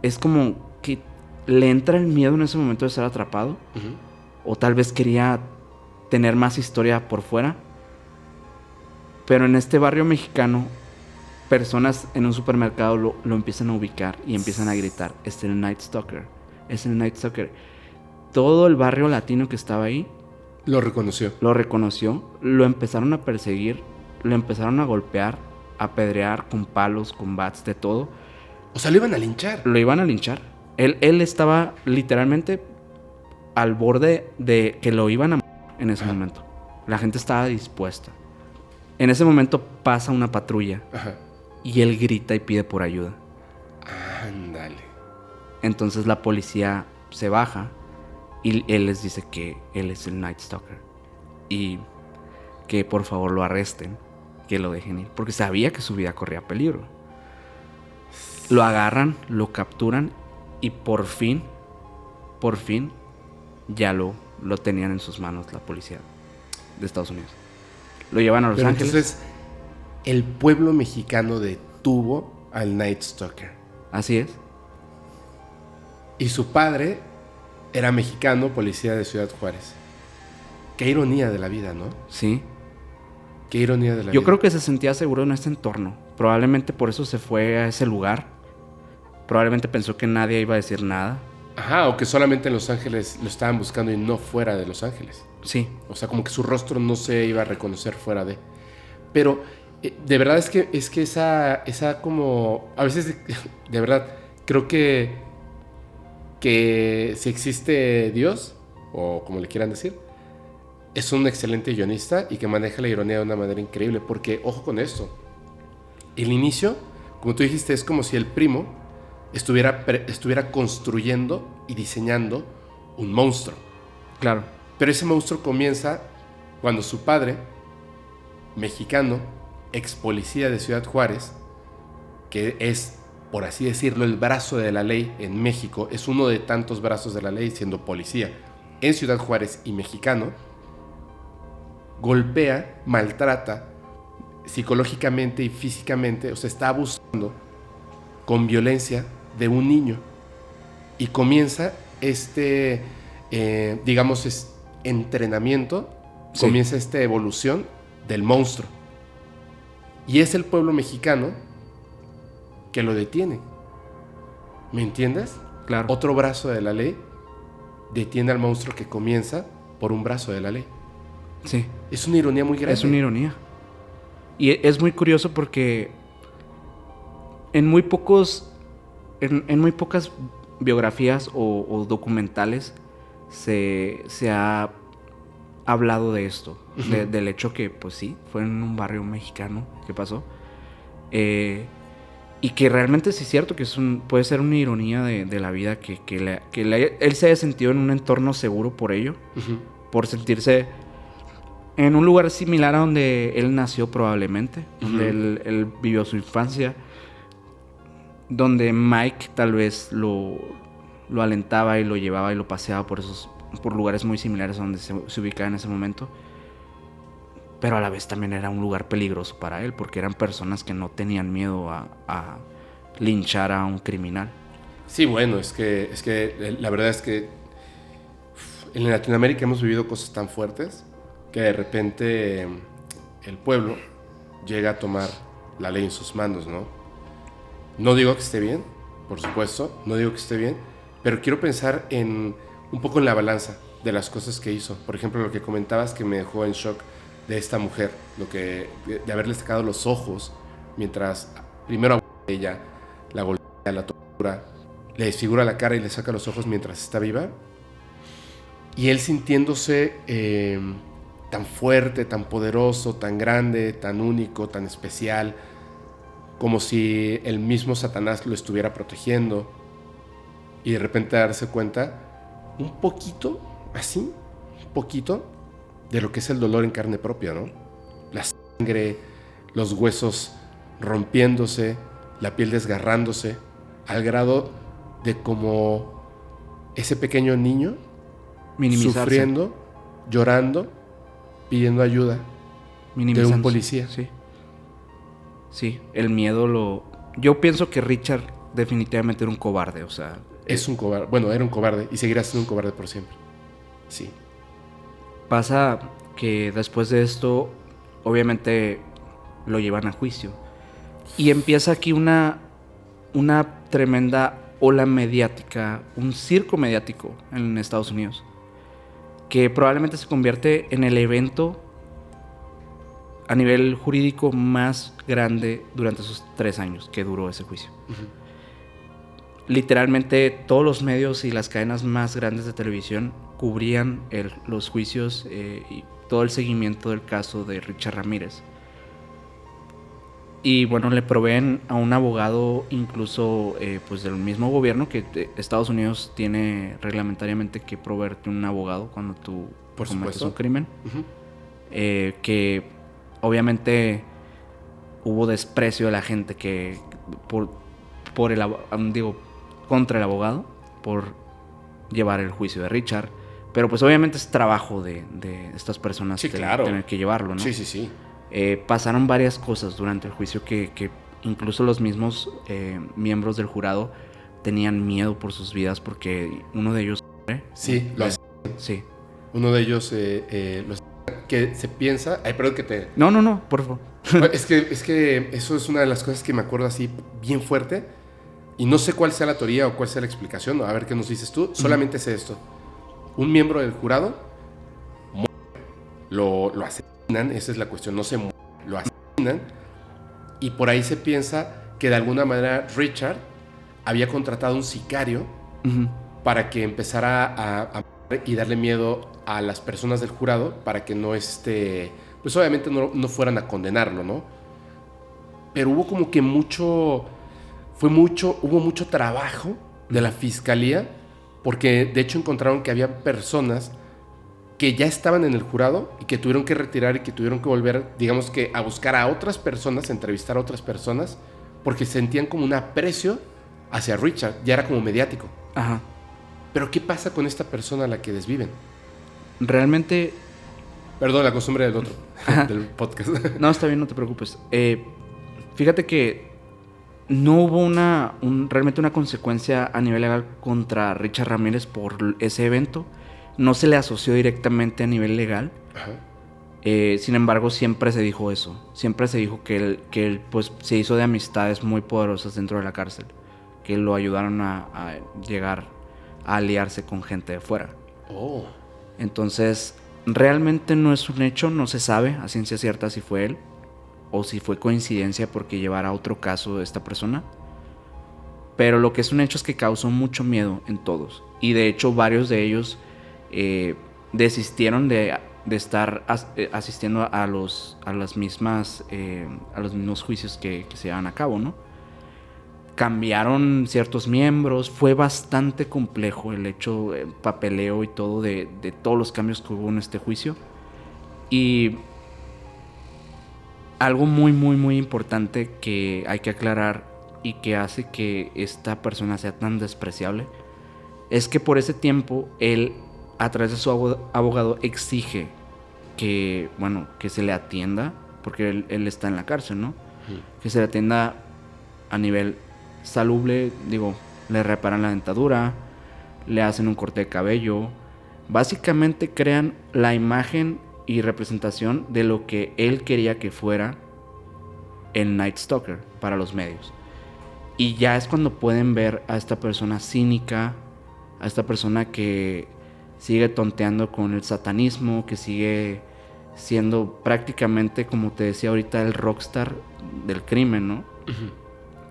es como que le entra el miedo en ese momento de ser atrapado. Uh-huh. O tal vez quería tener más historia por fuera. Pero en este barrio mexicano, personas en un supermercado lo empiezan a ubicar y empiezan a gritar, es el Night Stalker, es el Night Stalker. Todo el barrio latino que estaba ahí lo reconoció. Lo reconoció, lo empezaron a perseguir, lo empezaron a golpear, a apedrear con palos, con bats, de todo. O sea, lo iban a linchar. Lo iban a linchar. Él estaba literalmente al borde de que lo iban a matar en ese momento. La gente estaba dispuesta. En ese momento pasa una patrulla. Ajá. Y él grita y pide por ayuda. Ándale. Entonces la policía se baja y él les dice que él es el Night Stalker y que por favor lo arresten, que lo dejen ir, porque sabía que su vida corría peligro. Lo agarran, lo capturan y por fin ya lo tenían en sus manos la policía de Estados Unidos. Lo llevan a Los Ángeles. Entonces, el pueblo mexicano detuvo al Night Stalker. Así es. Y su padre era mexicano, policía de Ciudad Juárez. Qué ironía de la vida, ¿no? Sí. Qué ironía de la vida. Yo creo que se sentía seguro en este entorno. Probablemente por eso se fue a ese lugar. Probablemente pensó que nadie iba a decir nada. Ajá, o que solamente en Los Ángeles lo estaban buscando y no fuera de Los Ángeles. Sí. O sea, como que su rostro no se iba a reconocer fuera de... Pero, de verdad es que esa como... A veces, de verdad, creo que si existe Dios, o como le quieran decir, es un excelente guionista y que maneja la ironía de una manera increíble. Porque, ojo con esto, el inicio, como tú dijiste, es como si el primo estuviera construyendo y diseñando un monstruo. Claro. Pero ese monstruo comienza cuando su padre, mexicano, ex policía de Ciudad Juárez, que es, por así decirlo, el brazo de la ley en México, es uno de tantos brazos de la ley siendo policía en Ciudad Juárez y mexicano, golpea, maltrata psicológicamente y físicamente, o sea, está abusando con violencia de un niño. Y comienza digamos, entrenamiento, sí. Comienza esta evolución del monstruo. Y es el pueblo mexicano que lo detiene. ¿Me entiendes? Claro. Otro brazo de la ley detiene al monstruo que comienza por un brazo de la ley. Sí. Es una ironía muy grande. Es una ironía. Y es muy curioso porque en muy pocas biografías o documentales se ha hablado de esto. Uh-huh. Del hecho que, pues sí, fue en un barrio mexicano que pasó. Y que realmente sí es cierto que puede ser una ironía de la vida que él se haya sentido en un entorno seguro por ello, por sentirse en un lugar similar a donde él nació probablemente, donde él vivió su infancia, donde Mike tal vez lo alentaba y lo llevaba y lo paseaba por lugares muy similares a donde se ubicaba en ese momento. Pero a la vez también era un lugar peligroso para él, porque eran personas que no tenían miedo a linchar a un criminal. Sí, bueno, es que la verdad es que en Latinoamérica hemos vivido cosas tan fuertes que de repente el pueblo llega a tomar la ley en sus manos, ¿no? No digo que esté bien, por supuesto, no digo que esté bien, pero quiero pensar un poco en la balanza de las cosas que hizo. Por ejemplo, lo que comentabas que me dejó en shock de esta mujer, de haberle sacado los ojos mientras primero a ella la golpea, la tortura, le desfigura la cara y le saca los ojos mientras está viva, y él sintiéndose tan fuerte, tan poderoso, tan grande, tan único, tan especial, como si el mismo Satanás lo estuviera protegiendo, y de repente darse cuenta un poquito de lo que es el dolor en carne propia, ¿no? La sangre, los huesos rompiéndose, la piel desgarrándose, al grado de como ese pequeño niño sufriendo, llorando, pidiendo ayuda de un policía. Sí, el miedo Yo pienso que Richard definitivamente era un cobarde, o sea... Es un cobarde, bueno, era un cobarde y seguirá siendo un cobarde por siempre. Sí. Pasa que después de esto, obviamente lo llevan a juicio. Y empieza aquí una tremenda ola mediática, un circo mediático en Estados Unidos, que probablemente se convierte en el evento a nivel jurídico más grande durante esos 3 años que duró ese juicio. Literalmente todos los medios y las cadenas más grandes de televisión cubrían los juicios y todo el seguimiento del caso de Richard Ramírez. Y bueno, le proveen a un abogado incluso pues del mismo gobierno, que Estados Unidos tiene reglamentariamente que proveerte un abogado cuando tú cometes un crimen. Que obviamente hubo desprecio de la gente que contra el abogado por llevar el juicio de Richard. Pero pues obviamente es trabajo de estas personas tener que llevarlo, ¿no? Sí. Pasaron varias cosas durante el juicio que incluso los mismos miembros del jurado tenían miedo por sus vidas, porque uno de ellos... Sí, Sí. Uno de ellos que se piensa... Ay, perdón que te... No, por favor. Es que eso es una de las cosas que me acuerdo así bien fuerte, y no sé cuál sea la teoría o cuál sea la explicación, a ver qué nos dices tú. Solamente sé esto: un miembro del jurado lo asesinan, esa es la cuestión, no se muere, lo asesinan, y por ahí se piensa que de alguna manera Richard había contratado un sicario para que empezara a y darle miedo a las personas del jurado para que no pues obviamente no fueran a condenarlo, ¿no? Pero hubo como que hubo mucho trabajo de la fiscalía, porque de hecho encontraron que había personas que ya estaban en el jurado y que tuvieron que retirar y que tuvieron que volver, digamos que a buscar a otras personas, a entrevistar a otras personas, porque sentían como un aprecio hacia Richard, ya era como mediático. Ajá. Pero ¿qué pasa con esta persona a la que desviven? Realmente... Perdón, la costumbre del otro, del podcast. No, está bien, no te preocupes. Fíjate que no hubo realmente una consecuencia a nivel legal contra Richard Ramírez por ese evento. No se le asoció directamente a nivel legal. Sin embargo, siempre se dijo eso. Siempre se dijo que él pues, se hizo de amistades muy poderosas dentro de la cárcel, que lo ayudaron a llegar a aliarse con gente de fuera. Entonces, realmente no es un hecho, no se sabe a ciencia cierta si fue él o si fue coincidencia porque llevara otro caso de esta persona. Pero lo que es un hecho es que causó mucho miedo en todos. Y de hecho varios de ellos desistieron de estar asistiendo a los mismos juicios que se llevan a cabo, ¿no? cambiaron ciertos miembros. Fue bastante complejo el hecho, el papeleo y todo de todos los cambios que hubo en este juicio. Y algo muy, muy, muy importante que hay que aclarar y que hace que esta persona sea tan despreciable es que por ese tiempo él, a través de su abogado, exige que, bueno, que se le atienda, porque él está en la cárcel, ¿no? Que se le atienda a nivel salubre, digo, le reparan la dentadura, le hacen un corte de cabello, básicamente crean la imagen y representación de lo que él quería que fuera el Night Stalker para los medios. Y ya es cuando pueden ver a esta persona cínica, a esta persona que sigue tonteando con el satanismo, que sigue siendo prácticamente, como te decía ahorita, el rockstar del crimen, ¿no? Uh-huh.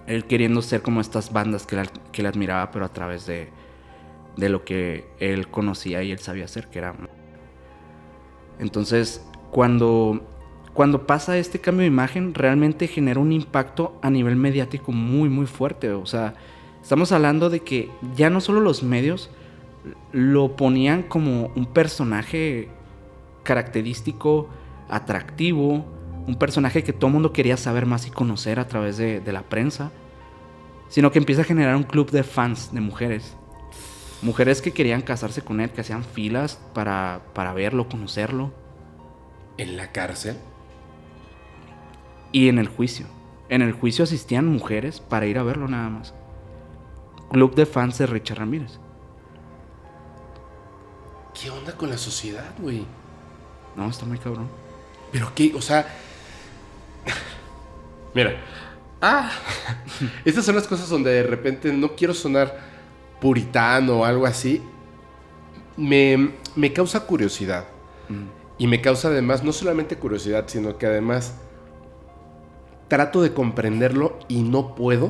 Él queriendo ser como estas bandas que él admiraba, pero a través de lo que él conocía y él sabía hacer, que era... Entonces, cuando pasa este cambio de imagen, realmente genera un impacto a nivel mediático muy, muy fuerte. O sea, estamos hablando de que ya no solo los medios lo ponían como un personaje característico, atractivo, un personaje que todo el mundo quería saber más y conocer a través de la prensa, sino que empieza a generar un club de fans de mujeres. Mujeres que querían casarse con él, que hacían filas para verlo, conocerlo. ¿En la cárcel? Y en el juicio. En el juicio asistían mujeres para ir a verlo nada más. Club de fans de Richard Ramírez. ¿Qué onda con la sociedad, güey? No, está muy cabrón. ¿Pero qué? O sea... Mira. Estas son las cosas donde de repente no quiero sonar puritano o algo así. Me causa curiosidad. Y me causa además, no solamente curiosidad, sino que además trato de comprenderlo y no puedo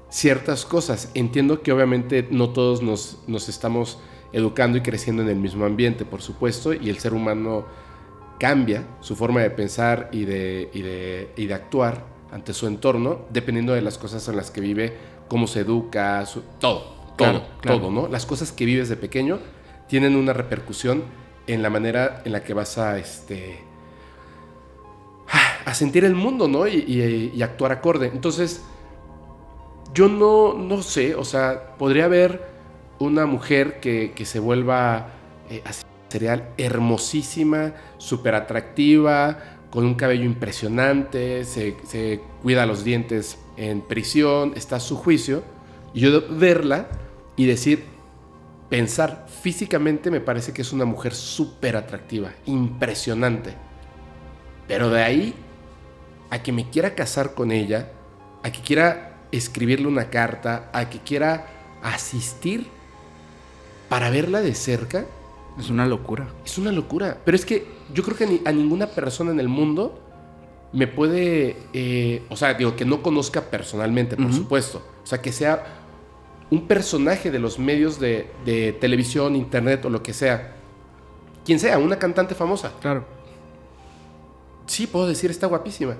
ciertas cosas. Entiendo que obviamente no todos nos estamos educando y creciendo en el mismo ambiente, por supuesto, y el ser humano cambia su forma de pensar y de actuar ante su entorno, dependiendo de las cosas en las que vive, cómo se educa, todo, ¿no? Las cosas que vives de pequeño tienen una repercusión en la manera en la que vas a sentir el mundo, ¿no? Y actuar acorde. Entonces, yo no sé, o sea, podría haber una mujer que se vuelva así serial, hermosísima, súper atractiva, con un cabello impresionante, se cuida los dientes en prisión, está a su juicio, y yo verla y pensar físicamente, me parece que es una mujer súper atractiva, impresionante. Pero de ahí a que me quiera casar con ella, a que quiera escribirle una carta, a que quiera asistir para verla de cerca, es una locura. Es una locura. Pero es que yo creo que a ninguna persona en el mundo me puede... o sea, digo, que no conozca personalmente, por supuesto. O sea, que sea un personaje de los medios de televisión, internet o lo que sea. Quien sea, una cantante famosa. Claro. Sí, puedo decir, está guapísima.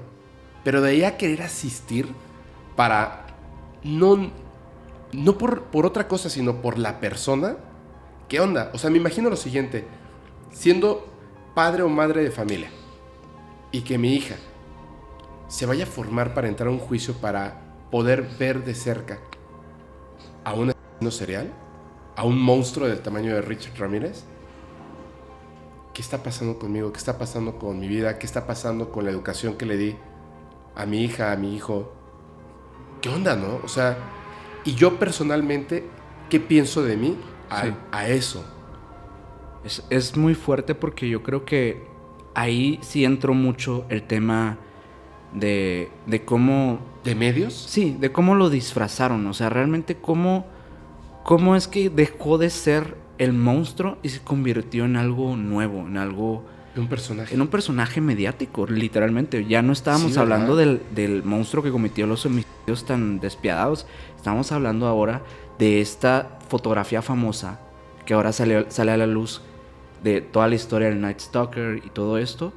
Pero de ahí a querer asistir para... No por otra cosa, sino por la persona... ¿Qué onda? O sea, me imagino lo siguiente. Siendo padre o madre de familia y que mi hija se vaya a formar para entrar a un juicio para poder ver de cerca a un asesino serial, a un monstruo del tamaño de Richard Ramírez. ¿Qué está pasando conmigo? ¿Qué está pasando con mi vida? ¿Qué está pasando con la educación que le di a mi hija, a mi hijo? ¿Qué onda, no? O sea, y yo personalmente, ¿qué pienso de mí? A eso. Es muy fuerte porque yo creo que ahí sí entró mucho el tema de cómo... ¿De medios? Sí, de cómo lo disfrazaron. O sea, realmente cómo es que dejó de ser el monstruo y se convirtió en algo nuevo, en algo... Un personaje. En un personaje mediático, literalmente. Ya no estábamos hablando del monstruo que cometió los homicidios tan despiadados. Estamos hablando ahora de esta fotografía famosa que ahora sale a la luz de toda la historia del Night Stalker y todo esto.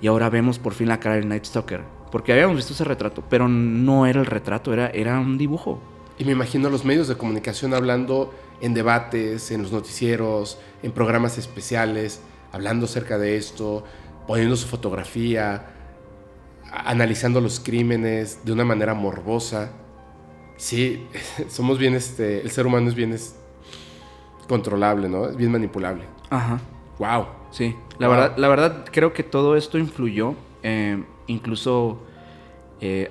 Y ahora vemos por fin la cara del Night Stalker. Porque habíamos visto ese retrato, pero no era el retrato, era un dibujo. Y me imagino a los medios de comunicación hablando en debates, en los noticieros, en programas especiales, hablando acerca de esto, poniendo su fotografía, analizando los crímenes de una manera morbosa. Sí, somos bien, el ser humano es bien controlable, ¿no? Es bien manipulable. Ajá. Wow. Sí, la verdad creo que todo esto influyó. Incluso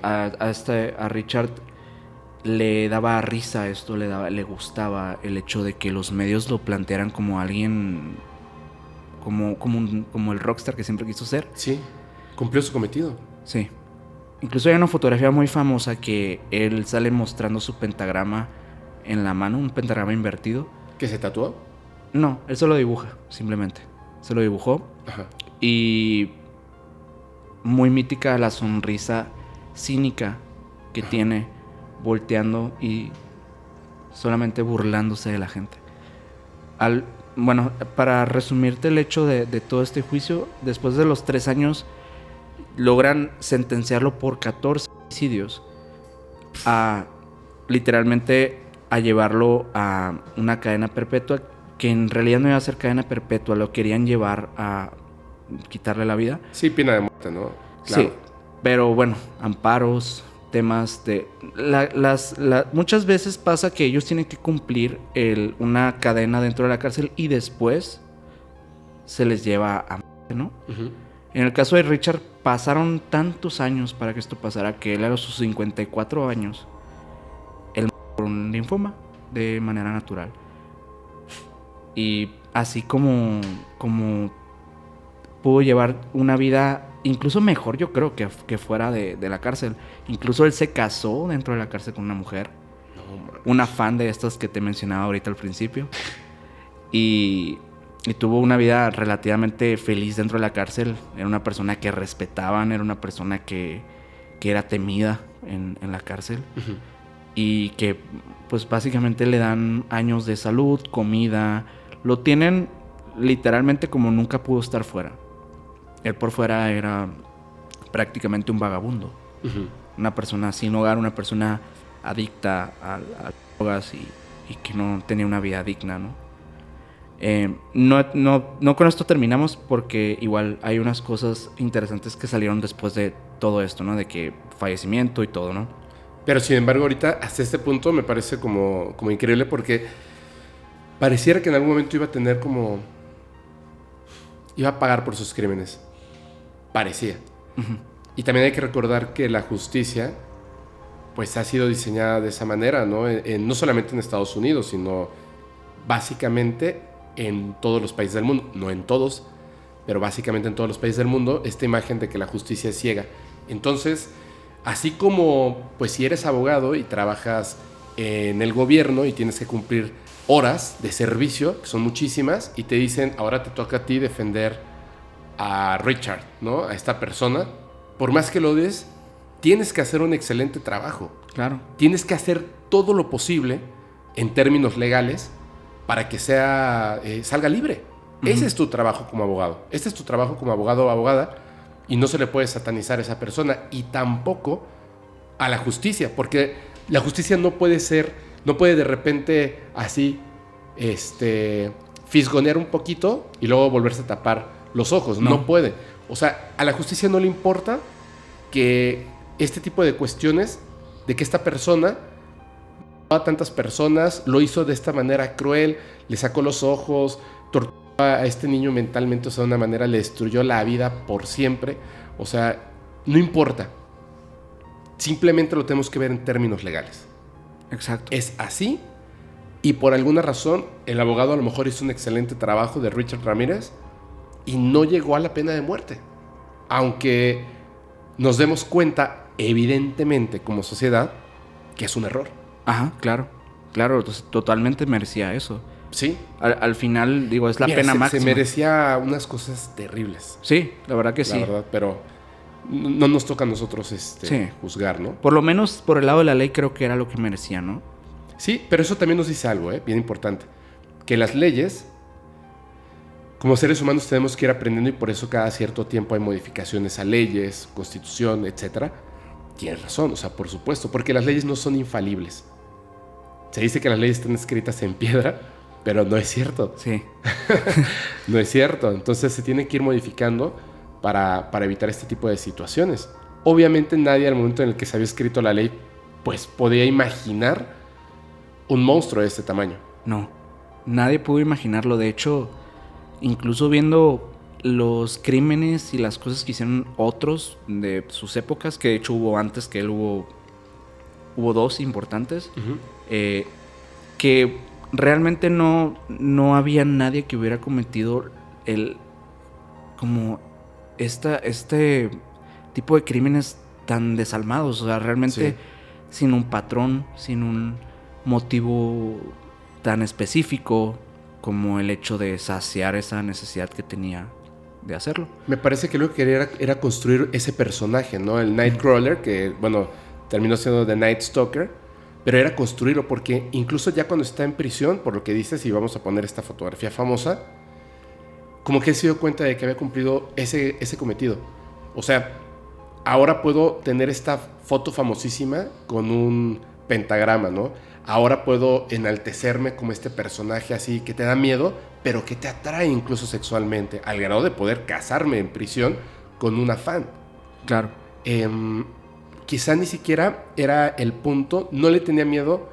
a Richard le daba risa esto, le gustaba el hecho de que los medios lo plantearan como alguien, como el rockstar que siempre quiso ser. Sí, cumplió su cometido. Sí. Incluso hay una fotografía muy famosa que él sale mostrando su pentagrama en la mano, un pentagrama invertido. ¿Que se tatuó? No, él solo dibuja, simplemente. Se lo dibujó. Ajá. Y muy mítica la sonrisa cínica que tiene, volteando y solamente burlándose de la gente. Bueno, para resumirte el hecho de todo este juicio, después de los 3 años logran sentenciarlo por 14 homicidios literalmente a llevarlo a una cadena perpetua, que en realidad no iba a ser cadena perpetua, lo querían llevar a quitarle la vida. Sí, pena de muerte, ¿no? Claro. Sí, pero bueno, amparos, temas de... muchas veces pasa que ellos tienen que cumplir una cadena dentro de la cárcel y después se les lleva a muerte, ¿no? Uh-huh. En el caso de Richard pasaron tantos años para que esto pasara que él a sus 54 años, él murió por un linfoma de manera natural. Y así como pudo llevar una vida incluso mejor, yo creo, que fuera de la cárcel. Incluso él se casó dentro de la cárcel con una mujer. Una fan de estas que te mencionaba ahorita al principio. Y tuvo una vida relativamente feliz dentro de la cárcel. Era una persona que respetaban, era una persona que era temida en la cárcel. Uh-huh. Y que pues básicamente le dan años de salud, comida. Lo tienen literalmente como nunca pudo estar fuera. Él por fuera era prácticamente un vagabundo. Uh-huh. Una persona sin hogar, una persona adicta a drogas y que no tenía una vida digna, ¿no? No con esto terminamos, porque igual hay unas cosas interesantes que salieron después de todo esto, ¿no? De que fallecimiento y todo, ¿no? Pero sin embargo ahorita hasta este punto me parece como increíble, porque pareciera que en algún momento iba a tener iba a pagar por sus crímenes. Parecía. Uh-huh. Y también hay que recordar que la justicia pues ha sido diseñada de esa manera, ¿no? No solamente en Estados Unidos, sino básicamente en todos los países del mundo. No en todos, pero básicamente en todos los países del mundo, esta imagen de que la justicia es ciega. Entonces, así como pues si eres abogado y trabajas en el gobierno y tienes que cumplir horas de servicio, que son muchísimas, y te dicen, ahora te toca a ti defender a Richard, ¿no? A esta persona. Por más que lo odies, tienes que hacer un excelente trabajo. Claro. Tienes que hacer todo lo posible en términos legales para que salga libre. Uh-huh. Ese es tu trabajo como abogado. Este es tu trabajo como abogado o abogada, y no se le puede satanizar a esa persona, y tampoco a la justicia, porque la justicia no puede de repente así fisgonear un poquito y luego volverse a tapar los ojos. No puede. O sea, a la justicia no le importa que este tipo de cuestiones, de que esta persona a tantas personas, lo hizo de esta manera cruel, le sacó los ojos, torturó a este niño mentalmente, o sea, de una manera le destruyó la vida por siempre. O sea, no importa. Simplemente lo tenemos que ver en términos legales. Exacto. Es así, y por alguna razón el abogado a lo mejor hizo un excelente trabajo de Richard Ramírez y no llegó a la pena de muerte. Aunque nos demos cuenta, evidentemente, como sociedad, que es un error. Ajá, claro. Claro, entonces, totalmente merecía eso. Sí. Al final, digo, es la pena máxima. Se merecía unas cosas terribles. Sí, la verdad que sí. La verdad, pero no nos toca a nosotros juzgar, ¿no? Por lo menos por el lado de la ley creo que era lo que merecía, ¿no? Sí, pero eso también nos dice algo, bien importante. Que las leyes como seres humanos tenemos que ir aprendiendo y por eso cada cierto tiempo hay modificaciones a leyes, constitución, etcétera. Tienes razón, o sea, por supuesto, porque las leyes no son infalibles. Se dice que las leyes están escritas en piedra, pero no es cierto. Sí. No es cierto. Entonces se tiene que ir modificando para evitar este tipo de situaciones. Obviamente nadie al momento en el que se había escrito la ley, pues podía imaginar un monstruo de este tamaño. No, nadie pudo imaginarlo. De hecho, incluso viendo los crímenes y las cosas que hicieron otros de sus épocas, que de hecho hubo antes que él, hubo 2 importantes, que realmente no había nadie que hubiera cometido este tipo de crímenes tan desalmados. O sea, realmente sin un patrón, sin un motivo tan específico como el hecho de saciar esa necesidad que tenía de hacerlo. Me parece que lo que quería era construir ese personaje, ¿no? El Nightcrawler, que, bueno, terminó siendo The Night Stalker, pero era construirlo porque incluso ya cuando está en prisión, por lo que dices, y vamos a poner esta fotografía famosa, como que él se dio cuenta de que había cumplido ese cometido. O sea, ahora puedo tener esta foto famosísima con un pentagrama, ¿no? Ahora puedo enaltecerme como este personaje así que te da miedo, pero que te atrae incluso sexualmente, al grado de poder casarme en prisión con una fan. Claro. Quizá ni siquiera era el punto, no le tenía miedo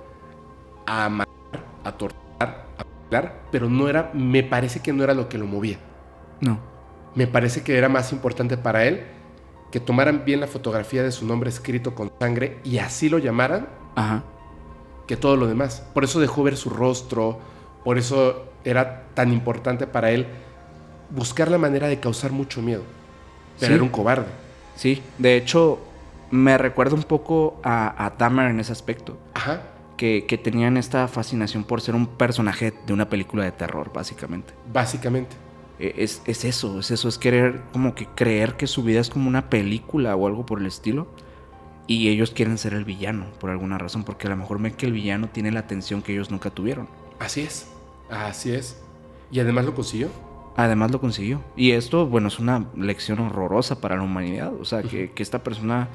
a matar, a torturar, a violar, pero me parece que no era lo que lo movía. No. Me parece que era más importante para él que tomaran bien la fotografía de su nombre escrito con sangre y así lo llamaran, Ajá. que todo lo demás. Por eso dejó ver su rostro, por eso era tan importante para él buscar la manera de causar mucho miedo. Pero era un cobarde. Sí, de hecho, me recuerda un poco a Dahmer en ese aspecto. Ajá. Que tenían esta fascinación por ser un personaje de una película de terror, básicamente. Básicamente. Es eso, es querer como que creer que su vida es como una película o algo por el estilo. Y ellos quieren ser el villano por alguna razón, porque a lo mejor ven que el villano tiene la atención que ellos nunca tuvieron. Así es, así es. Y además lo consiguió. Además lo consiguió. Y esto, bueno, es una lección horrorosa para la humanidad. O sea, que esta persona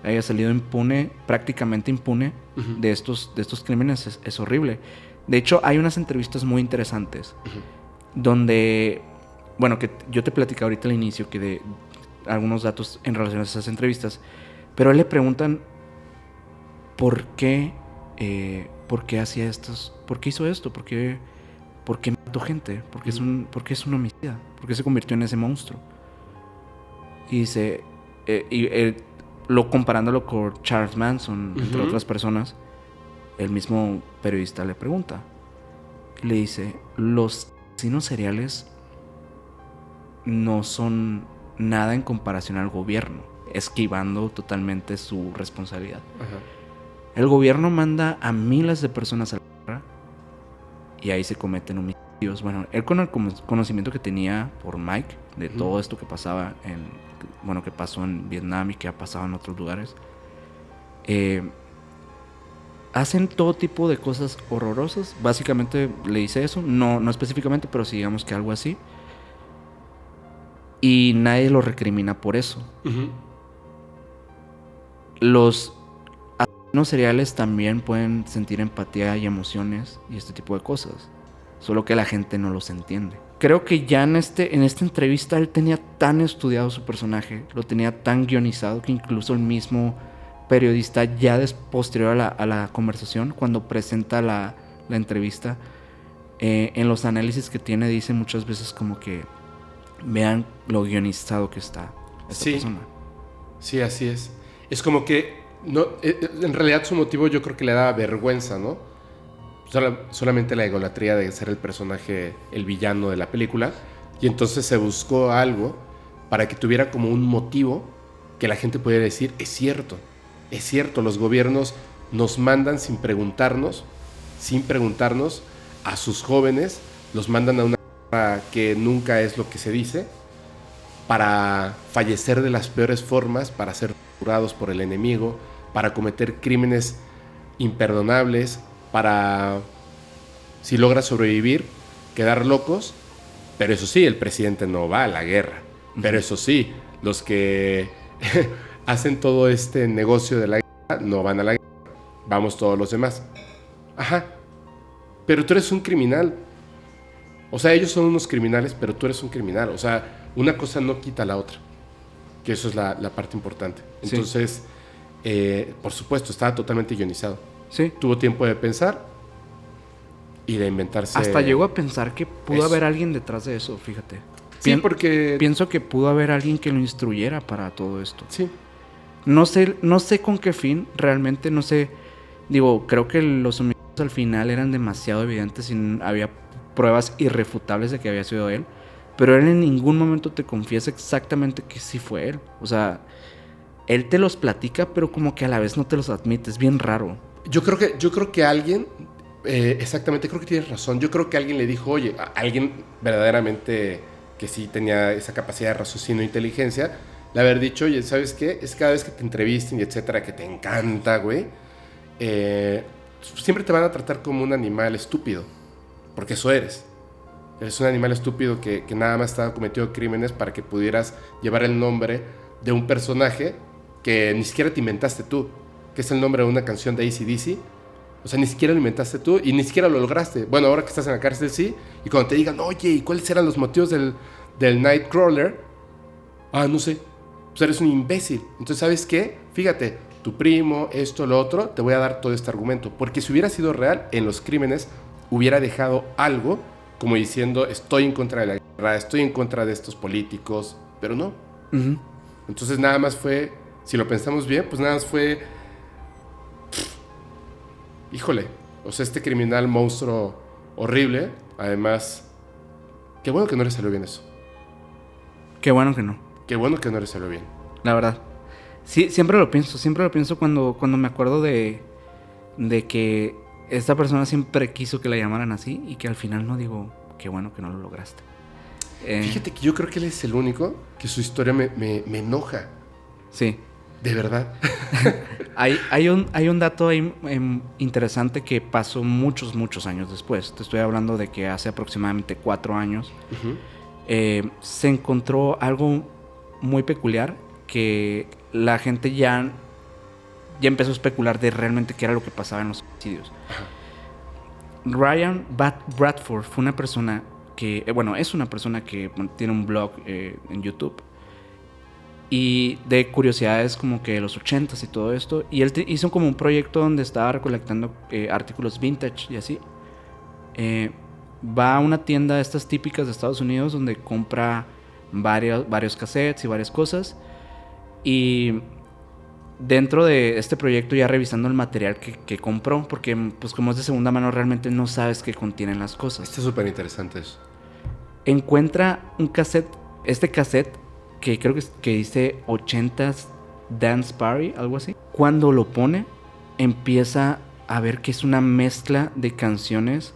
haya salido impune, prácticamente impune, de estos crímenes es horrible. De hecho, hay unas entrevistas muy interesantes donde, bueno, que yo te platicaba ahorita al inicio que de algunos datos en relación a esas entrevistas, pero a él le preguntan por qué hacía estos, por qué hizo esto, por qué mató gente, por qué es un homicida, por qué se convirtió en ese monstruo. Y dice, comparándolo con Charles Manson, entre otras personas, el mismo periodista le pregunta, le dice, los asesinos seriales no son nada en comparación al gobierno, esquivando totalmente su responsabilidad. Ajá. El gobierno manda a miles de personas a la guerra y ahí se cometen homicidios. Bueno, él con el conocimiento que tenía por Mike de todo esto que pasaba que pasó en Vietnam y que ha pasado en otros lugares, hacen todo tipo de cosas horrorosas. Básicamente le dice eso, no específicamente, pero sí digamos que algo así. Y nadie lo recrimina por eso. Los asesinos seriales también pueden sentir empatía y emociones y este tipo de cosas, solo que la gente no los entiende. Creo que ya en esta entrevista él tenía tan estudiado su personaje, lo tenía tan guionizado, que incluso el mismo periodista ya posterior a la conversación, cuando presenta la entrevista, en los análisis que tiene, dice muchas veces como que vean lo guionizado que está esta persona. Sí, así es. Es como que en realidad su motivo yo creo que le daba vergüenza, ¿no? Solamente la egolatría de ser el personaje, el villano de la película. Y entonces se buscó algo para que tuviera como un motivo que la gente pudiera decir, es cierto, los gobiernos nos mandan sin preguntarnos a sus jóvenes, los mandan a una guerra que nunca es lo que se dice, para fallecer de las peores formas, para ser torturados por el enemigo, para cometer crímenes imperdonables, para, si logras sobrevivir, quedar locos Pero eso sí, el presidente no va a la guerra. Pero eso sí, los que hacen todo este negocio de la guerra no van a la guerra. Vamos todos los demás. Ajá. Pero tú eres un criminal. O sea, ellos son unos criminales, pero tú eres un criminal. O sea, una cosa no quita la otra. Que eso es la parte importante. Entonces, por supuesto, estaba totalmente guionizado. Sí. Tuvo tiempo de pensar y de inventarse... Hasta llegó a pensar que pudo eso. haber alguien detrás de eso, fíjate. Sí, porque... Pienso que pudo haber alguien que lo instruyera para todo esto. Sí. No sé con qué fin, realmente no sé. Digo, creo que los homicidios al final eran demasiado evidentes y había pruebas irrefutables de que había sido él. Pero él en ningún momento te confiesa exactamente que sí fue él. O sea, él te los platica, pero como que a la vez no te los admite. Es bien raro. Yo creo que alguien... exactamente, creo que tienes razón. Yo creo que alguien le dijo, oye, a alguien verdaderamente que sí tenía esa capacidad de raciocinio e inteligencia, le haber dicho, oye, ¿sabes qué? Es cada vez que te entrevisten y etcétera, que te encanta, güey, siempre te van a tratar como un animal estúpido, porque eso eres. Eres un animal estúpido que nada más estaba cometiendo crímenes para que pudieras llevar el nombre de un personaje que ni siquiera te inventaste tú, que es el nombre de una canción de AC/DC. O sea, ni siquiera lo inventaste tú y ni siquiera lo lograste. Bueno, ahora que estás en la cárcel, sí. Y cuando te digan, oye, ¿y cuáles eran los motivos del Nightcrawler? Ah, no sé. Pues eres un imbécil. Entonces, ¿sabes qué? Fíjate, tu primo, esto, lo otro, te voy a dar todo este argumento. Porque si hubiera sido real, en los crímenes hubiera dejado algo como diciendo, estoy en contra de la guerra, estoy en contra de estos políticos, pero no. Uh-huh. Entonces, nada más fue, si lo pensamos bien, pues nada más fue... Híjole, o sea, este criminal monstruo horrible, además, qué bueno que no le salió bien eso. Qué bueno que no. Qué bueno que no le salió bien. La verdad. Sí, siempre lo pienso cuando me acuerdo de que esta persona siempre quiso que la llamaran así y que al final no digo, qué bueno que no lo lograste. Fíjate que yo creo que él es el único que su historia me enoja. Sí. De verdad. Hay un dato ahí interesante que pasó muchos años después. Te estoy hablando de que hace aproximadamente 4 años se encontró algo muy peculiar que la gente ya empezó a especular de realmente qué era lo que pasaba en los homicidios. Ryan Bradford fue una persona que, es una persona que tiene un blog en YouTube. Y de curiosidades como que de los 80s y todo esto. Y él hizo como un proyecto donde estaba recolectando artículos vintage y así. Va a una tienda de estas típicas de Estados Unidos donde compra varios cassettes y varias cosas. Y dentro de este proyecto, ya revisando el material que compró, porque pues como es de segunda mano, realmente no sabes qué contienen las cosas. Está súper interesante eso. Encuentra un cassette, este cassette que creo que dice 80s Dance Party, algo así. Cuando lo pone, empieza a ver que es una mezcla de canciones,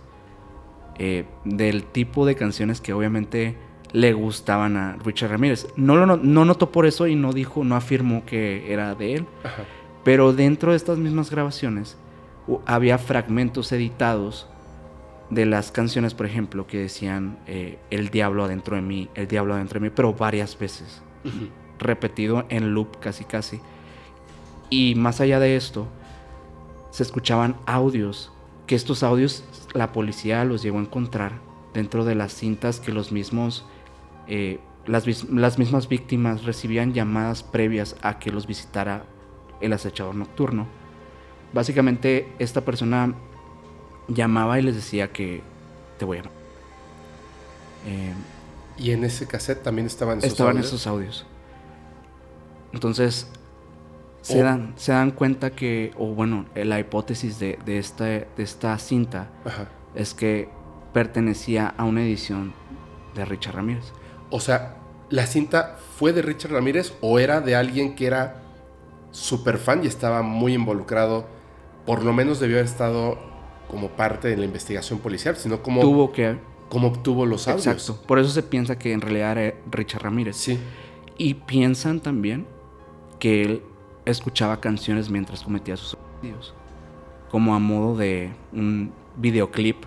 del tipo de canciones que obviamente le gustaban a Richard Ramírez. No notó por eso y no afirmó que era de él. Ajá. Pero dentro de estas mismas grabaciones había fragmentos editados de las canciones, por ejemplo, que decían el diablo adentro de mí, pero varias veces. Uh-huh. Repetido en loop casi. Y más allá de esto, se escuchaban audios, que estos audios la policía los llegó a encontrar dentro de las cintas que los mismos, las mismas víctimas recibían llamadas previas a que los visitara el acechador nocturno. Básicamente, esta persona llamaba y les decía que te voy a matar. Y en ese cassette también estaban esos audios. Entonces se dan cuenta que, la hipótesis de esta cinta, ajá, es que pertenecía a una edición de Richard Ramírez. O sea, ¿la cinta fue de Richard Ramírez o era de alguien que era súper fan y estaba muy involucrado? Por lo menos debió haber estado como parte de la investigación policial, sino como... ¿Cómo obtuvo los audios? Exacto. Por eso se piensa que en realidad era Richard Ramírez. Sí. Y piensan también que él escuchaba canciones mientras cometía sus homicidios, como a modo de un videoclip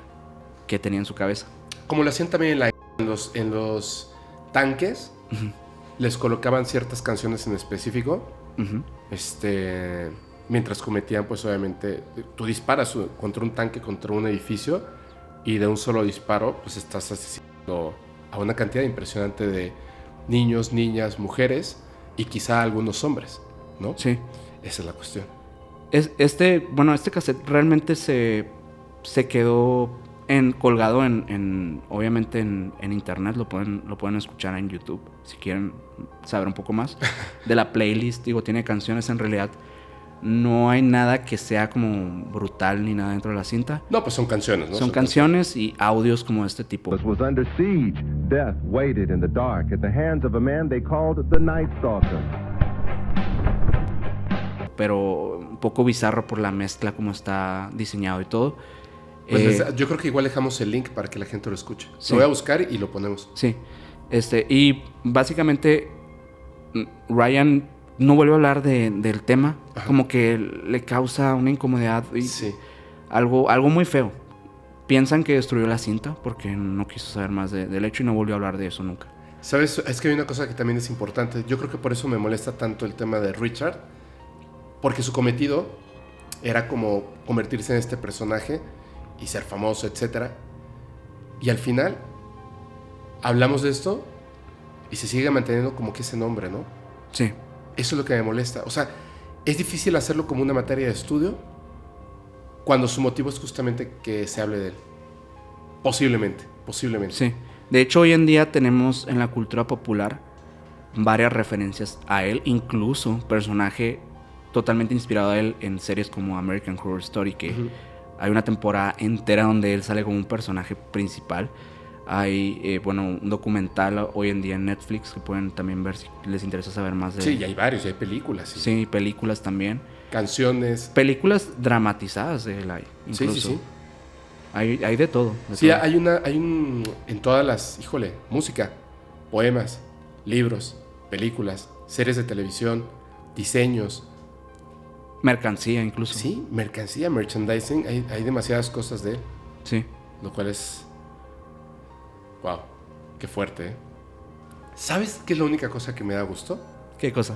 que tenía en su cabeza. Como lo hacían también en la... en los tanques les colocaban ciertas canciones en específico. Ujú. Mientras cometían, pues obviamente, tú disparas contra un tanque, contra un edificio, y de un solo disparo, pues estás asesinando a una cantidad impresionante de niños, niñas, mujeres y quizá algunos hombres, ¿no? Sí. Esa es la cuestión. Este cassette realmente se quedó colgado obviamente en internet. Lo pueden escuchar en YouTube si quieren saber un poco más de la playlist. Digo, tiene canciones. En realidad no hay nada que sea como brutal ni nada dentro de la cinta. No, pues son canciones, ¿no? Son canciones y audios como este tipo. Was under siege. Death waited in the dark at the hands of a man they called the Night Stalker. Pero un poco bizarro por la mezcla como está diseñado y todo. Pues yo creo que igual dejamos el link para que la gente lo escuche. Sí. Lo voy a buscar y lo ponemos. Sí. Y básicamente Ryan no vuelve a hablar del tema. Ajá. Como que le causa una incomodidad y Sí. algo muy feo. Piensan que destruyó la cinta porque no quiso saber más del hecho y no volvió a hablar de eso nunca. ¿Sabes? Es que hay una cosa que también es importante. Yo creo que por eso me molesta tanto el tema de Richard. Porque su cometido era como convertirse en este personaje y ser famoso, etc. Y al final hablamos de esto y se sigue manteniendo como que ese nombre, ¿no? Sí. Eso es lo que me molesta. O sea, es difícil hacerlo como una materia de estudio cuando su motivo es justamente que se hable de él. Posiblemente. Sí. De hecho, hoy en día tenemos en la cultura popular varias referencias a él, incluso personaje totalmente inspirado a él en series como American Horror Story, que hay una temporada entera donde él sale como un personaje principal. Hay, un documental hoy en día en Netflix que pueden también ver si les interesa saber más de él. Sí, y hay varios, y hay películas. Sí, películas también. Canciones. Películas dramatizadas de él hay, incluso. Sí. Hay de todo. Sí, hay en todas las, música, poemas, libros, películas, series de televisión, diseños. Mercancía incluso. Sí, mercancía, merchandising, hay demasiadas cosas de él. Sí. Lo cual es... Wow, qué fuerte, ¿eh? ¿Sabes qué es la única cosa que me da gusto? ¿Qué cosa?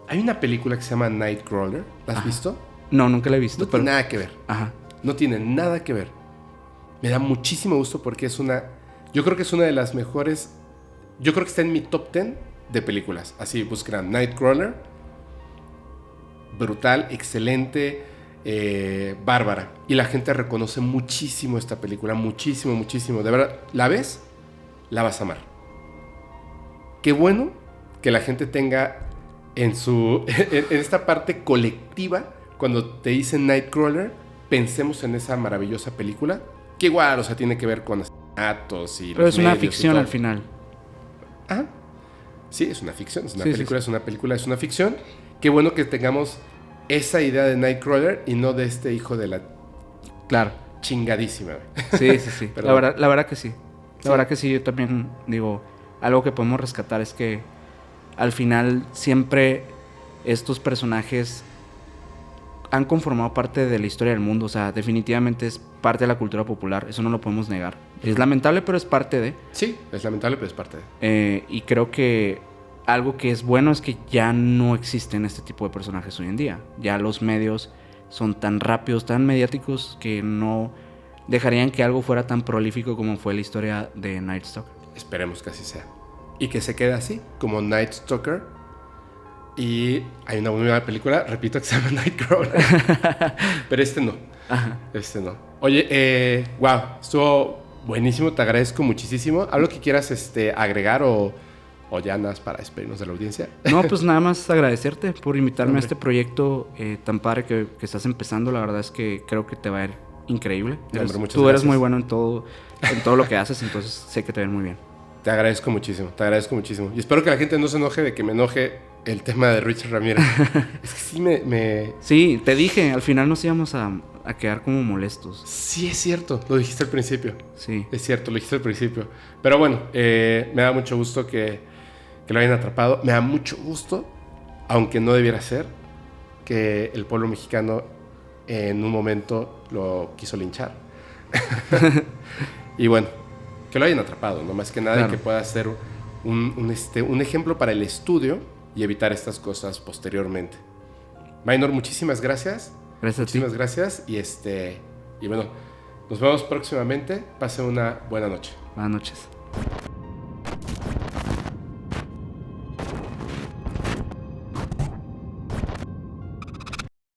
Hay una película que se llama Nightcrawler. ¿La has visto? No, nunca la he visto. No tiene nada que ver. Ajá. No tiene nada que ver. Me da muchísimo gusto porque es una... Yo creo que es una de las mejores... Yo creo que está en mi top 10 de películas. Así, buscarán Nightcrawler. Brutal, excelente, bárbara. Y la gente reconoce muchísimo esta película. Muchísimo, muchísimo. De verdad, ¿la ves? La vas a amar. Qué bueno que la gente tenga en esta parte colectiva, cuando te dicen Nightcrawler, pensemos en esa maravillosa película, que igual, o sea, tiene que ver con asesinatos y... Pero es una ficción al final. Ajá. Sí, es una ficción, es una Sí, película, sí. es una película, es una ficción. Qué bueno que tengamos esa idea de Nightcrawler y no de este hijo de la Claro. chingadísima. Sí. Perdón. La verdad que sí. Sí. La verdad que sí, yo también digo, algo que podemos rescatar es que al final siempre estos personajes han conformado parte de la historia del mundo. O sea, definitivamente es parte de la cultura popular. Eso no lo podemos negar. Es lamentable, pero es parte de... Sí, es lamentable, pero es parte de... y creo que algo que es bueno es que ya no existen este tipo de personajes hoy en día. Ya los medios son tan rápidos, tan mediáticos, que no dejarían que algo fuera tan prolífico como fue la historia de Night Stalker. Esperemos que así sea. Y que se quede así, como Night Stalker. Y hay una nueva película, repito, que se llama Nightcrawler. Pero este no. Ajá. Este no. Oye, wow, estuvo buenísimo, te agradezco muchísimo. ¿Algo que quieras agregar o ya nada más para despedirnos de la audiencia? No, pues nada más agradecerte por invitarme Hombre. a este proyecto tan padre que estás empezando. La verdad es que creo que te va a ir increíble. Hombre, muchas Tú eres gracias. muy bueno en todo lo que haces, entonces sé que te va a ir muy bien. Te agradezco muchísimo, te agradezco muchísimo. Y espero que la gente no se enoje de que me enoje el tema de Richard Ramírez. Es que sí me... Sí, te dije, al final nos íbamos a quedar como molestos. Sí, es cierto, lo dijiste al principio. Sí. Es cierto, lo dijiste al principio. Pero bueno, me da mucho gusto que lo hayan atrapado. Me da mucho gusto, aunque no debiera ser, que el pueblo mexicano en un momento lo quiso linchar. Y bueno, que lo hayan atrapado, ¿no? Más que nada, Claro. que pueda ser un ejemplo para el estudio y evitar estas cosas posteriormente. Maynor, muchísimas gracias. Gracias a ti. Muchísimas gracias. Y bueno, nos vemos próximamente. Pase una buena noche. Buenas noches.